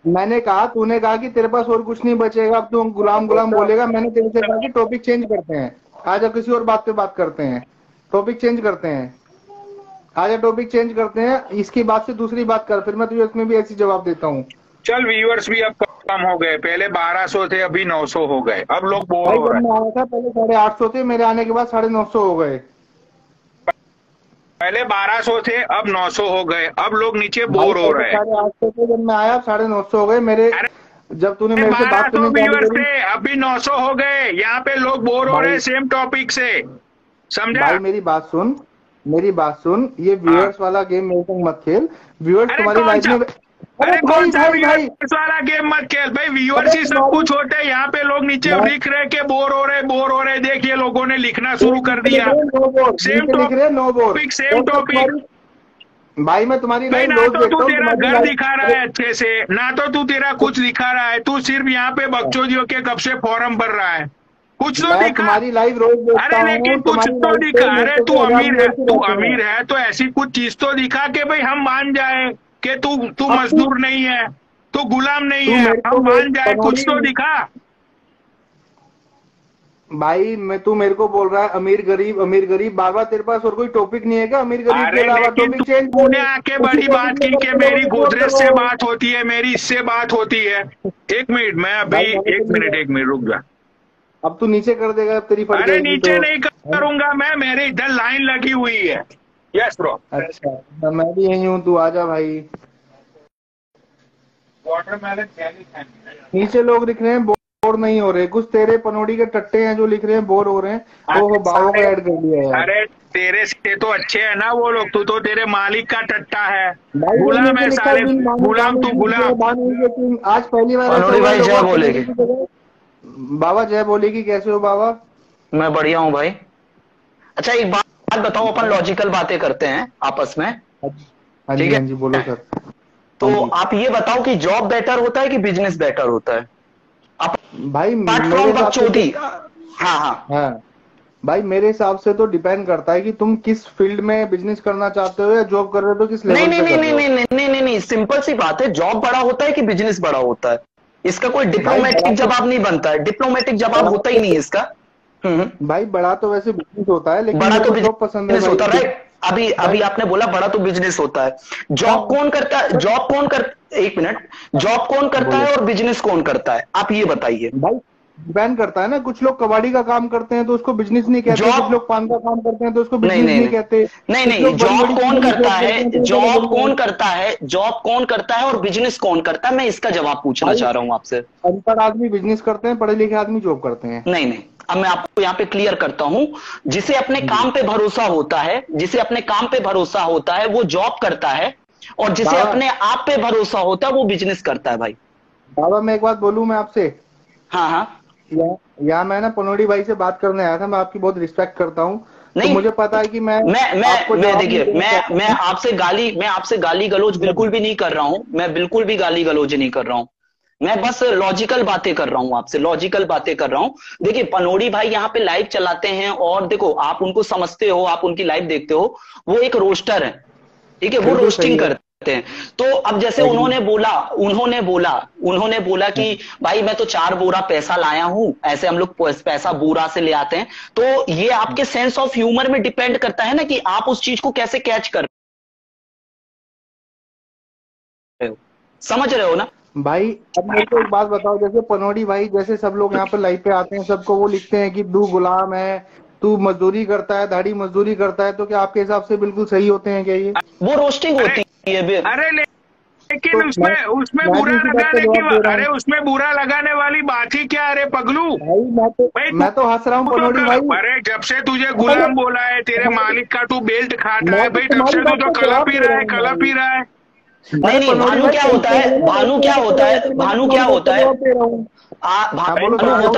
मैंने कहा, तूने कहा कि तेरे पास और कुछ नहीं बचेगा, अब तू गुलाम गुलाम बोलेगा। मैंने तेरे से कहा कि टॉपिक चेंज करते हैं, आजा किसी और बात पे बात करते हैं। टॉपिक चेंज करते हैं, आजा टॉपिक चेंज करते हैं। इसकी बात से दूसरी बात कर, फिर मैं तुझे उसमें भी ऐसी जवाब देता हूँ। चल व्यूअर्स भी अब कम हो गए, पहले 1200 थे अभी 900 हो गए, अब लोग बोर भाई हो जब रहे हैं। मैं आया था पहले 850 थे, मेरे आने के बाद 950 हो गए। पहले 1200 थे अब 900 हो गए, अब लोग नीचे भाई बोर हो पहले रहे हैं। 850 थे जब मैं आया, अब 950 हो गए मेरे। अरे जब तूने मेरे से बात 1200 करनी चालू व्यूअर्स करी। थे अभी 900 हो गए, यहाँ पे लोग बोर हो रहे हैं भाई सेम टॉपिक से, समझा? भाई मेरी बात सुन, मेरी बात सुन। ये हाँ। व्यूअर्स वाला गेम मेरे संग मत खेल। व्यूअर्स अरे तुम्हारी कौन लाइफ सा में। अरे अरे भाई कौन सा भाई भाई, व्यूअर्स वाला गेम मत खेल भाई, अबे व्यूअर्स ही सब तुम्हारी कुछ होते हैं। यहाँ पे लोग नीचे मैं लिख रहे के बोर हो रहे। देखिए लोगों ने लिखना शुरू देख कर नीचे लिख दिया, रहे हैं नो बोर, सेम नीचे लिख रहे हैं नो बोर। सेम और मैं टॉपिक। तुम्हारी भाई, मैं तुम्हारी भाई लाइव ना रोज तो तू देखता हूँ, तेरा तुम्हारी घर दिखा रहा लाइव। है अच्छे से, ना तो तू तेरा कुछ दिखा रहा है, तू सिर्फ यहाँ पे बकचोदियों के कब से फॉर्म भर रहा है। कुछ तो मैं दिखा। तुम्हारी लाइव रोज देखता अरे हूँ, लेकिन कुछ तुम्हारी तो लाइव दिखा। पे मेरे अरे को तू 1000 अमीर है, व्यूअर्स रहते हैं। तो ऐसी कुछ चीज तो दिखा के भाई हम मान जाए कि तू अब तू मजदूर नहीं है, तू गुलाम नहीं तू है, मेरे को हम मान जाए, कुछ तो पनौड़ी दिखा। भाई, मैं तू मेरे को बोल रहा है अमीर गरीब। बाबा तेरे पास और कोई टॉपिक नहीं है क्या अमीर गरीब के अरे अलावा? लेकिन टॉपिक चेंज तूने कर, आके उसी बड़ी टॉपिक बात में की कि करते रहो, मेरी कुछ और गोदरेज से करो। बात होती है, मेरी इससे बात होती है। एक मिनट मैं अभी भाई मैंने तो नहीं, एक मिनट रुक जा। अब तू नीचे कर देगा, अब तेरी फट अरे जाएगी नीचे तो। नहीं करूंगा मैं, मेरे इधर लाइन लगी हुई है। Yes bro. अच्छा मैं भी यही हूँ, तू आजा भाई। वाटरमेलन नीचे लोग लिख रहे हैं बोर नहीं हो रहे, कुछ तेरे पनोड़ी के टट्टे हैं जो लिख रहे हैं बोर हो रहे हैं, तो वो बाबा को ऐड कर लिया है। अरे तेरे से तो अच्छे है ना वो लोग, तू तो तेरे मालिक का टट्टा है। भाई गुलाम है साले, गुलाम तू गुलाम। आज पहली बार पनोड़ी भाई जय बोलेगी। बाबा जय बोलेगी। कैसे हो बाबा? मैं बढ़िया हूँ भाई। अच्छा एक बात बताओ, अपन लॉजिकल बातें करते हैं आपस में। हाँ जी हाँ जी बोलो सर। तो आप ये बताओ कि जॉब बेटर होता है कि बिजनेस बेटर होता है? भाई मेरे हिसाब से हाँ भाई मेरे हिसाब से तो डिपेंड करता है कि तुम किस फील्ड में बिजनेस करना चाहते हो या जॉब कर रहे हो, तो किस लेवल पे कर रहे हो। नहीं, सिंपल सी बात है। जॉब बड़ा होता है कि बिजनेस बड़ा होता है? इसका कोई डिप्लोमेटिक जवाब नहीं बनता है, डिप्लोमेटिक जवाब होता ही नहीं है इसका। भाई बड़ा तो वैसे बिजनेस होता है, लेकिन बड़ा तो जॉब पसंद है होता है। अभी आपने बोला बड़ा तो बिजनेस होता है। जॉब कौन करता है? एक मिनट, जॉब कौन करता है और बिजनेस कौन करता है? आप ये बताइए। भाई डिपेंड करता है ना, कुछ लोग कबाड़ी का काम करते हैं तो उसको बिजनेस नहीं कहते, कुछ लोग पान का काम करते हैं तो उसको बिजनेस नहीं कहते। नहीं, जॉब कौन करता है? जॉब कौन करता है? जॉब कौन करता है और बिजनेस कौन करता है? मैं इसका जवाब पूछना चाह रहा हूँ आपसे। अनपढ़ आदमी बिजनेस करते हैं, पढ़े लिखे आदमी जॉब करते हैं। नहीं, अब मैं आपको यहाँ पे क्लियर करता हूं। जिसे अपने काम पे भरोसा होता है, जिसे अपने काम पे भरोसा होता है वो जॉब करता है, और जिसे अपने आप पे भरोसा होता है वो बिजनेस करता है। भाई बाबा मैं एक बात बोलूं मैं आपसे? हाँ यहाँ मैं ना पनोड़ी भाई से बात करने आया था। मैं आपकी बहुत रिस्पेक्ट करता हूँ, तो मुझे पता है कि मैं देखिए मैं आपसे गाली गलौज बिल्कुल भी नहीं कर रहा हूँ। मैं बिल्कुल भी गाली गलौज नहीं कर रहा हूँ। मैं बस लॉजिकल बातें कर रहा हूं आपसे, लॉजिकल बातें कर रहा हूं। देखिए पनोड़ी भाई यहाँ पे लाइव चलाते हैं, और देखो आप उनको समझते हो, आप उनकी लाइव देखते हो। वो एक रोस्टर है, ठीक है, वो रोस्टिंग करते हैं। तो अब जैसे उन्होंने बोला कि भाई मैं तो 4 बोरा पैसा लाया हूं, ऐसे हम लोग पैसा बोरा से ले आते हैं। तो ये आपके सेंस ऑफ ह्यूमर में डिपेंड करता है ना, कि आप उस चीज को कैसे कैच कर रहे हो, समझ रहे हो ना भाई? अब मेरे को एक बात बताओ, जैसे पनोड़ी भाई जैसे सब लोग यहाँ पर लाइव पे आते हैं, सबको वो लिखते हैं कि तू गुलाम है, तू मजदूरी करता है, दाढ़ी मजदूरी करता है, तो क्या आपके हिसाब से बिल्कुल सही होते हैं क्या ये? वो रोस्टिंग होती है। अरे लेकिन तो उसमें बुरा लगाने की, अरे उसमें बुरा लगाने वाली बात ही क्या? अरे पगलू भाई मैं तो हंस रहा हूँ पनोड़ी भाई। अरे जब से तुझे गुलाम बोला है, तेरे मालिक का तू बेल्ट खाता है भाई, तब से तू तो कला पी रहा है। नहीं, भानु क्या होता है? भानु क्या होता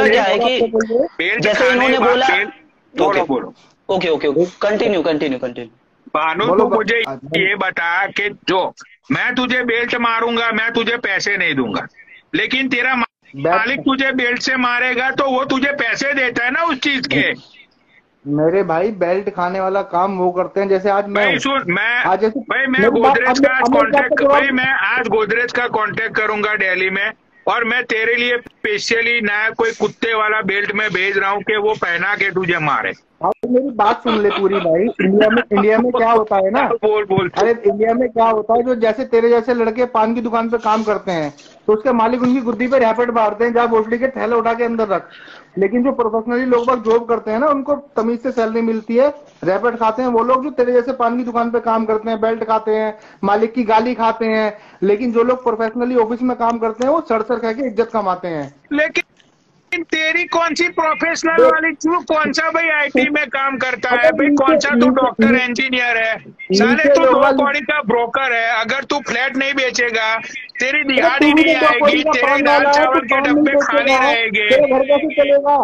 क्या है कि जैसे इन्होंने बोला, बोलो ओके कंटिन्यू। भानु तू मुझे ये बता कि जो मैं तुझे बेल्ट मारूंगा, मैं तुझे पैसे नहीं दूंगा, लेकिन तेरा मालिक तुझे बेल्ट से मारेगा तो वो तुझे पैसे देता है ना उस चीज के। मेरे भाई बेल्ट खाने वाला काम वो करते हैं। जैसे आज मैं मैं गोदरेज का कांटेक्ट, भाई मैं आज गोदरेज का कांटेक्ट करूंगा दिल्ली में, और मैं तेरे लिए स्पेशली नया कोई कुत्ते वाला बेल्ट में भेज रहा हूँ कि वो पहना के तुझे मारे। मेरी बात सुन ले पूरी भाई। इंडिया में क्या होता है ना, बोल। अरे इंडिया में क्या होता है, जो जैसे तेरे जैसे लड़के पान की दुकान पे काम करते हैं तो उसके मालिक उनकी गुद्दी पे रैपेट मारते हैं, जहाँ भोसड़ी के थैले उठा के अंदर रख। लेकिन जो प्रोफेशनली लोग बाग जॉब करते हैं ना, उनको तमीज से सैलरी मिलती है, रैपेट खाते हैं वो लोग जो तेरे जैसे पान की दुकान पे काम करते हैं, बेल्ट खाते हैं, मालिक की गाली खाते हैं। लेकिन जो लोग प्रोफेशनली ऑफिस में काम करते हैं वो सड़सड़ कह के इज्जत कमाते हैं। लेकिन तेरी कौन सी प्रोफेशनल वाली, तू कौन सा भाई आईटी में काम करता है भाई? कौन सा तू डॉक्टर इंजीनियर है? साले तू 2 कौड़ी का ब्रोकर है। अगर तू फ्लैट नहीं बेचेगा, तेरी दिहाड़ी नहीं आएगी, तेरे दाल चावल के डब्बे खाली रहेंगे। घर कैसे चलेगा?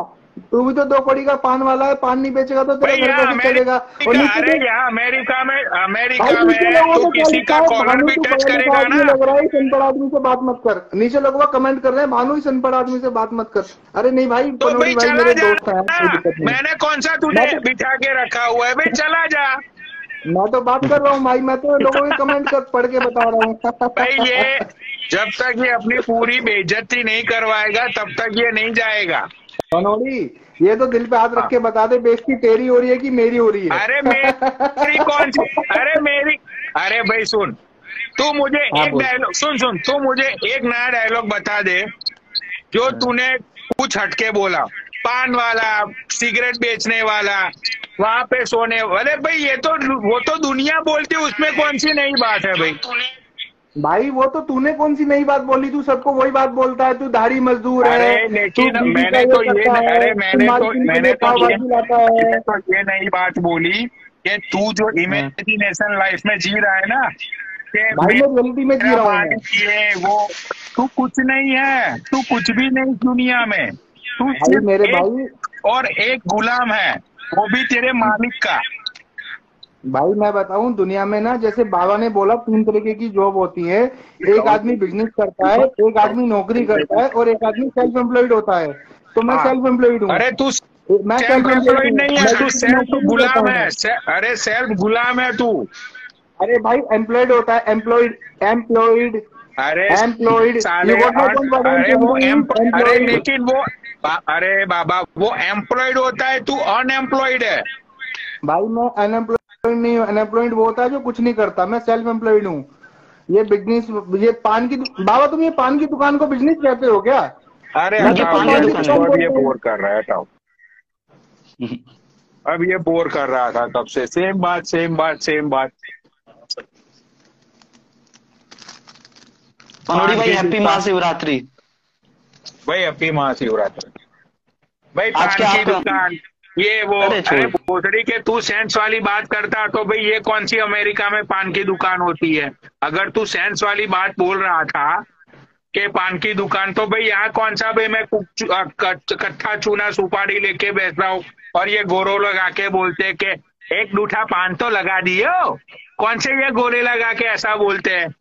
तू भी तो 2 कौड़ी का पान वाला है, पान नहीं बेचेगा तो तेरा घर कैसे चलेगा? अरे यहाँ अमेरिका में तू किसी का कॉलर भी टच करेगा ना। लग रहा है सनपढ़ आदमी से बात मत कर। नीचे लोग कमेंट कर रहे हैं, भानु ही सनपढ़ आदमी से बात मत कर। अरे नहीं भाई, तो भाई चला जा, दोस्त है। मैंने कौन सा तुझे बिठा के रखा हुआ है भाई? चला जा। मैं तो बात कर रहा हूँ भाई, मैं तो लोगों के कमेंट पढ़ के बता रहा हूँ भाई। ये जब तक ये अपनी पूरी बेइज्जती नहीं करवाएगा तब तक ये नहीं जाएगा। पनोड़ी ये तो दिल पे हाथ रख के बता दे, बेइज्जती तेरी हो रही है कि मेरी हो रही है? अरे मेरी कौन सी? अरे भाई सुन, तू मुझे एक डायलॉग सुन, तू मुझे एक नया डायलॉग बता दे जो तूने कुछ हटके बोला। पान वाला, सिगरेट बेचने वाला, वहां पे सोने वाले, भाई ये तो वो तो दुनिया बोलती है, उसमें कौन सी नई बात है भाई? भाई वो तो तूने कौन सी नई बात बोली, तू सबको वही बात बोलता है, तू दाढ़ी मजदूर है, अरे तू लेकिन बीवी का मैंने ये तो ये करता है, अरे तू मालकिन के लिए पाव भाजी लाता है। मैंने तो ये नई बात बोली कि तू जो हाँ। इमेजिनेशन लाइफ में जी रहा है ना, कि भाई मैं रियलिटी में जी मेरा रहा हूँ मैं। मालिक ये वो, तू कुछ नहीं है, तू कुछ भी नहीं इस दुनिया में, तू भाई सिर्फ मेरे एक भाई, और एक गुलाम है, वो भी तेरे मालिक का। भाई मैं बताऊं, दुनिया में ना जैसे बाबा ने बोला 3 तरीके की जॉब होती है, एक आदमी बिजनेस करता है, एक आदमी नौकरी करता है और एक आदमी सेल्फ एम्प्लॉयड होता है। तो मैं हाँ। सेल्फ एम्प्लॉयड हूँ। अरे तू मैं सेल्फ सेल्फ एम्प्लॉयड एम्प्लॉयड हूँ, नहीं है, मैं तू किसी की सेल्फ नौकरी नहीं करता गुलाम हूँ। है। अरे सेल्फ गुलाम है तू। अरे भाई एम्प्लॉयड होता है, एम्प्लॉयड, एम्प्लॉयड, अरे एम्प्लॉयड, साले you got my point, what I am अरे वो सेइंग, अरे एम्प्लॉयड। लेकिन वो अरे बाबा, वो एम्प्लॉयड होता है, तू अनएम्प्लॉयड है। भाई मैं अनएम्प्लॉयड नहीं हूँ, अनएम्प्लॉयड वो होता है जो कुछ नहीं करता, मैं सेल्फ एम्प्लॉयड हूँ। ये बिजनेस, ये पान की बाबा तुम ये पान की दुकान को बिजनेस कहते हो क्या? अरे मैं ये तो हटाओ पान इसको की यार, पान की दुकान है। इसको दुकान अब ये बोलता हूँ। बोर कर रहा है, हटाओ। अब ये बोर कर रहा था तब से, सेम बात सेम बात सेम बात। पनोड़ी पान भाई की हैप्पी दुकान, महाशिवरात्रि। भाई अपनी महाशिवरात्रि, भाई आज पान क्या की आपका? दुकान, ये वो। अरे अरे छोड़। भोसड़ी के तू सेंस वाली बात करता तो भाई ये कौन सी अमेरिका में पान की दुकान होती है? अगर तू सेंस वाली बात बोल रहा था कि पान की दुकान, तो भाई यहाँ कौन सा भाई, मैं कट्ठा चूना सुपारी लेके बैठ रहा हूँ और ये गोरो लगा के बोलते कि एक दूठा पान तो लगा दियो। कौन से ये गोले लगा के ऐसा बोलते हैं?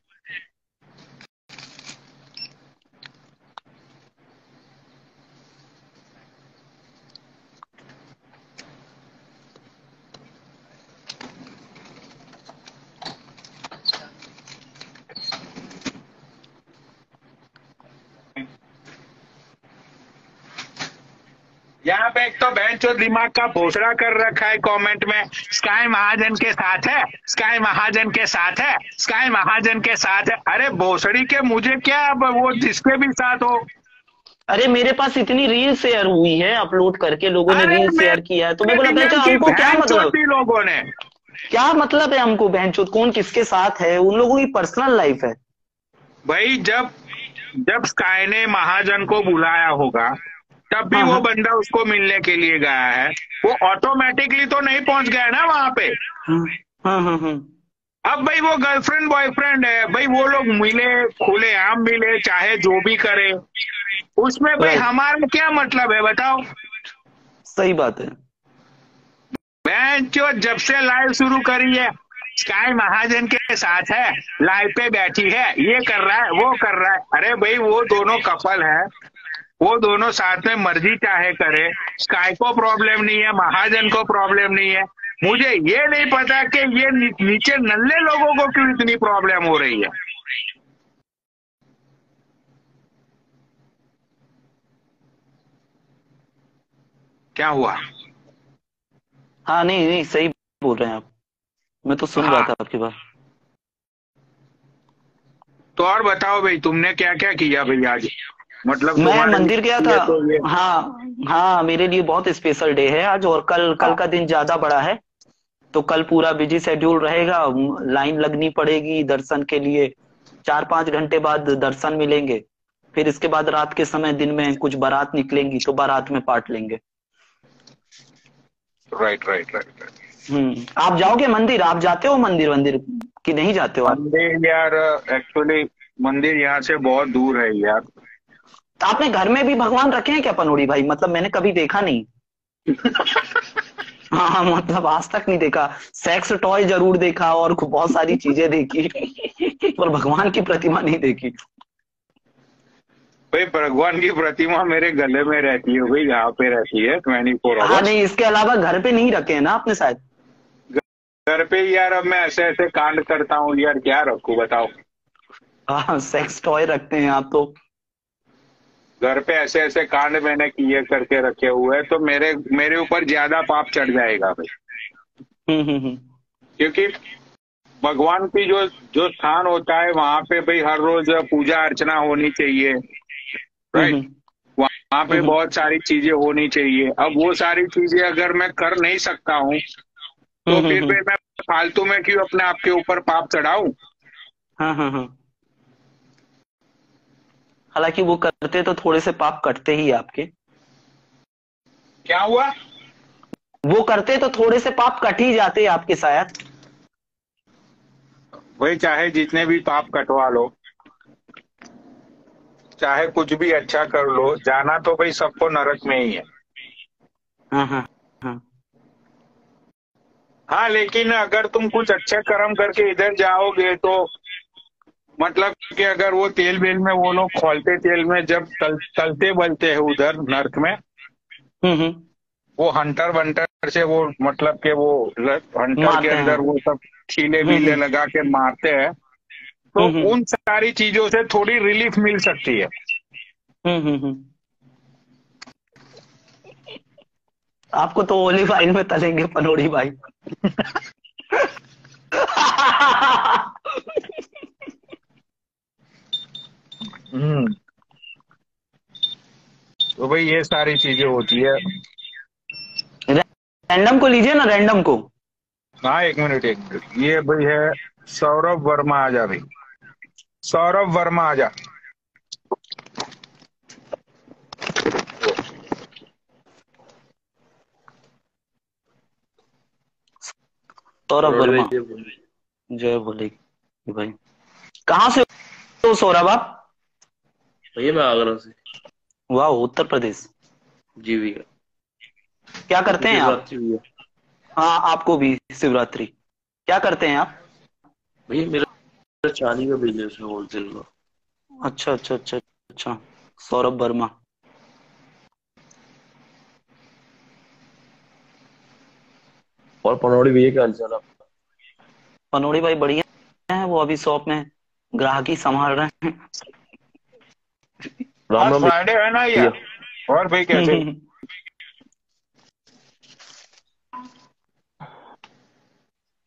यहाँ पे एक तो बहन चो दिमाग का भोसड़ा कर रखा है कमेंट में, स्काई महाजन के साथ है, स्काई महाजन के साथ है, स्काई महाजन के साथ है। अरे भोसड़ी के मुझे क्या, अब वो जिसके भी साथ हो। अरे मेरे पास इतनी रील शेयर हुई है, अपलोड करके लोगों ने अरे रील शेयर किया है, तो मैं बोला बहनचोद हमको क्या बहन मतलब, चोती लोगों ने। क्या मतलब है हमको बहनचोद कौन किसके साथ है, उन लोगों की पर्सनल लाइफ है। भाई जब जब स्काई ने महाजन को बुलाया होगा, तब भी हाँ वो हाँ बंदा उसको मिलने के लिए गया है, वो ऑटोमेटिकली तो नहीं पहुंच गया ना वहां पे। हाँ हाँ हाँ हाँ। अब भाई वो गर्लफ्रेंड बॉयफ्रेंड है, भाई वो लोग मिले, खुलेआम मिले, चाहे जो भी करे, उसमें भाई राइट, हमारा क्या मतलब है बताओ? सही बात है। बहन जो जब से लाइव शुरू करी है, स्काई महाजन के साथ है, लाइव पे बैठी है, ये कर रहा है वो कर रहा है। अरे भाई वो दोनों कपल है, वो दोनों साथ में मर्जी चाहे करे, स्काई को प्रॉब्लम नहीं है, महाजन को प्रॉब्लम नहीं है। मुझे ये नहीं पता कि ये नीचे नल्ले लोगों को क्यों इतनी प्रॉब्लम हो रही है। क्या हुआ? हाँ नहीं नहीं, सही बोल रहे हैं आप, मैं तो सुन रहा हाँ, था आपकी बात। तो और बताओ भाई, तुमने क्या क्या किया भाई आज? मतलब मैं तुम्हारे मंदिर गया था। लिए तो ये, हाँ हाँ, मेरे लिए बहुत स्पेशल डे है आज, और कल कल हाँ, का दिन ज्यादा बड़ा है। तो कल पूरा बिजी शेड्यूल रहेगा, लाइन लगनी पड़ेगी दर्शन के लिए, 4-5 घंटे बाद दर्शन मिलेंगे। फिर इसके बाद रात के समय दिन में कुछ बारात निकलेंगी, तो बारात में पार्ट लेंगे। Right right right right. आप जाओगे मंदिर, आप जाते हो मंदिर वंदिर कि नहीं जाते हो आप? मंदिर यार, एक्चुअली मंदिर यहाँ से बहुत दूर है यार। तो आपने घर में भी भगवान रखे हैं क्या पनोड़ी भाई? मतलब मैंने कभी देखा नहीं। हाँ मतलब आज तक नहीं देखा। सेक्स टॉय जरूर देखा और बहुत सारी चीजें देखी, पर भगवान की प्रतिमा नहीं देखी। भाई भगवान की प्रतिमा मेरे गले में रहती है भाई, यहाँ पे रहती है 24 हाँ आवर्स। नहीं, इसके अलावा घर पे नहीं रखे हैं ना आपने शायद? घर पे यार अब मैं ऐसे ऐसे कांड करता हूँ यार, क्या रखूं बताओ? हाँ सेक्स टॉय रखते हैं आप तो। घर पे ऐसे ऐसे कांड मैंने किए करके रखे हुए हैं, तो मेरे मेरे ऊपर ज्यादा पाप चढ़ जाएगा भाई। हम्म। क्योंकि भगवान की जो जो स्थान होता है वहां पे भाई हर रोज पूजा अर्चना होनी चाहिए, राइट? हम्म वहां पे हम्म बहुत सारी चीजें होनी चाहिए। अब वो सारी चीजें अगर मैं कर नहीं सकता हूँ, तो फिर हम्म। मैं फालतू में क्यों अपने आप के ऊपर पाप चढ़ाऊं? हाँ हाँ हाँ। हालांकि वो करते तो थोड़े से पाप कटते ही आपके। क्या हुआ? वो करते तो थोड़े से पाप कट ही जाते आपके शायद। भाई चाहे जितने भी पाप कटवा लो, चाहे कुछ भी अच्छा कर लो, जाना तो भाई सबको नरक में ही है। हाँ हाँ हाँ। हाँ, लेकिन अगर तुम कुछ अच्छे कर्म करके इधर जाओगे तो मतलब कि अगर वो तेल बेल में वो लोग खोलते तेल में जब तलते बलते हैं उधर नर्क में, हम्म। वो हंटर वंटर से वो मतलब के वो हंटर के मारते हैं। अंदर वो सब छीले बीले हम्म लगा के मारते हैं, तो हम्म उन सारी चीजों से थोड़ी रिलीफ मिल सकती है। हम्म। आपको तो ओलिव ऑयल में तलेंगे पनोड़ी भाई। हम्म। तो भाई ये सारी चीजें होती है। रैंडम को लीजिए ना, रैंडम को। हाँ, एक मिनट एक मिनट, ये भाई है सौरभ वर्मा, आजा भाई, सौरभ वर्मा आजा। सौरभ मनोड़ी भाई वर्मा। जय बोले भाई। कहाँ से हो सौरभ आप? भैया मैं आगरा से। वाह, उत्तर प्रदेश। जी भैया। क्या हैप्पी करते हैं आप? शिवरात्रि भैया। हाँ, आपको भी शिवरात्रि। क्या करते हैं आप? भैया मेरा चांदी का बिजनेस है, होलसेल का। अच्छा अच्छा अच्छा अच्छा। सौरभ वर्मा। और पनौड़ी भैया क्या हालचाल है? पनोड़ी भाई बढ़िया है, वो अभी शॉप में ग्राहकी संभाल रहे हैं। राम आज राम फ्राइडे है ना भैया। यार। और भाई कैसे?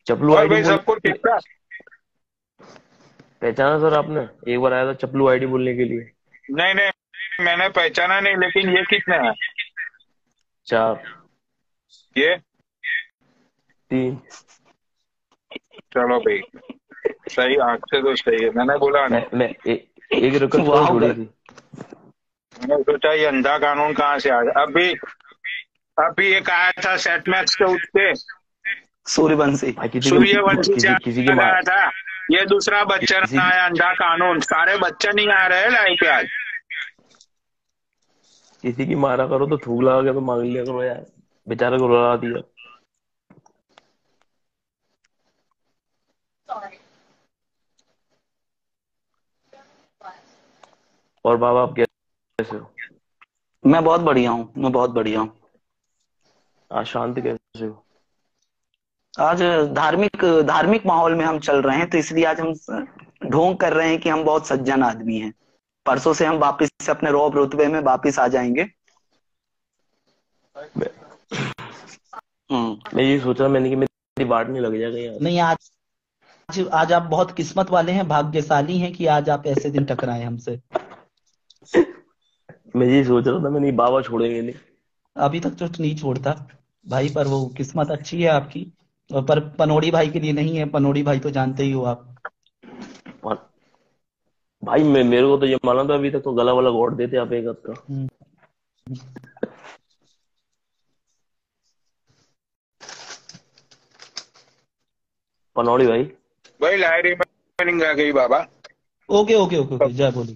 चपलू और आईडी भाई बोल, सबको ठीक ठाक? पहचाना सर आपने? एक बार आया था चपलू आईडी बोलने के लिए। नहीं नहीं, मैंने पहचाना नहीं, लेकिन ये कितने हैं? 4 ये 3। चलो भाई, सही, आंख से तो सही है, मैंने बोला नहीं। एक रिक्वेस्ट और वाह छोड़ी थी। मैंने सोचा ये अंधा कानून कहाँ से आ गया। अभी अभी एक आया था सेट मैक्स के उठ के, सूर्यवंशी। भाई सूर्यवंशी से किसी की माँ, आया था। ये दूसरा बच्चन किसी की आया, अंधा कानून। सारे बच्चन ही आ रहे हैं लाइव पे आज। किसी की मारा करो तो थूक लगा के तो मांग लिया करो यार। बेचारे को रुला दिया। और बाबा आप कैसे हो? मैं बहुत बढ़िया हूँ, मैं बहुत बढ़िया हूँ। आज शांति कैसे हो? आज धार्मिक धार्मिक माहौल में हम चल रहे हैं, तो इसलिए आज हम ढोंग कर रहे हैं कि हम बहुत सज्जन आदमी हैं। परसों से हम वापिस से अपने रौब रुतबे में वापिस आ जाएंगे। मैं हम्म। मैं ये सोच रहा, मैंने कि मेरी बाट नहीं लग जाएगा यहाँ नहीं, आज आज आप बहुत किस्मत वाले हैं, भाग्यशाली हैं कि आज आप ऐसे दिन टकराए हमसे। से। मैं ये सोच रहा था, मैंने बाबा छोड़ेंगे नहीं। अभी तक तो नहीं छोड़ता भाई, पर वो किस्मत अच्छी है आपकी। और पर पनोड़ी भाई के लिए नहीं है, पनोड़ी भाई तो जानते ही हो आप। और भाई मेरे को तो ये मालूम था अभी तक तो गला वाला घोट देते आप एक हाथ का। हम्म। पनौड़ी भाई। भाई लाइव रिमेनिंग आ गई बाबा। ओके ओके ओके ओके, जय बोले।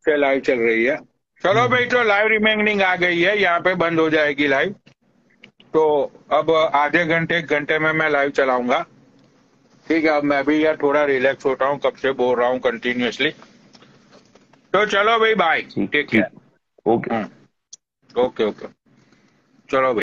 से लाइव चल रही है। चलो भाई, हम्म। तो लाइव रिमेनिंग आ गई है, यहाँ पे बंद हो जाएगी लाइव। तो अब आधे घंटे एक घंटे में मैं लाइव चलाऊंगा। ठीक है, अब मैं भी यार थोड़ा रिलैक्स होता हूँ, कब से बोल रहा हूँ कंटिन्यूअसली। तो चलो भाई, बाय, ठीक टेक ठीक। केयर। ओके। ओके ओके, चलो भाई।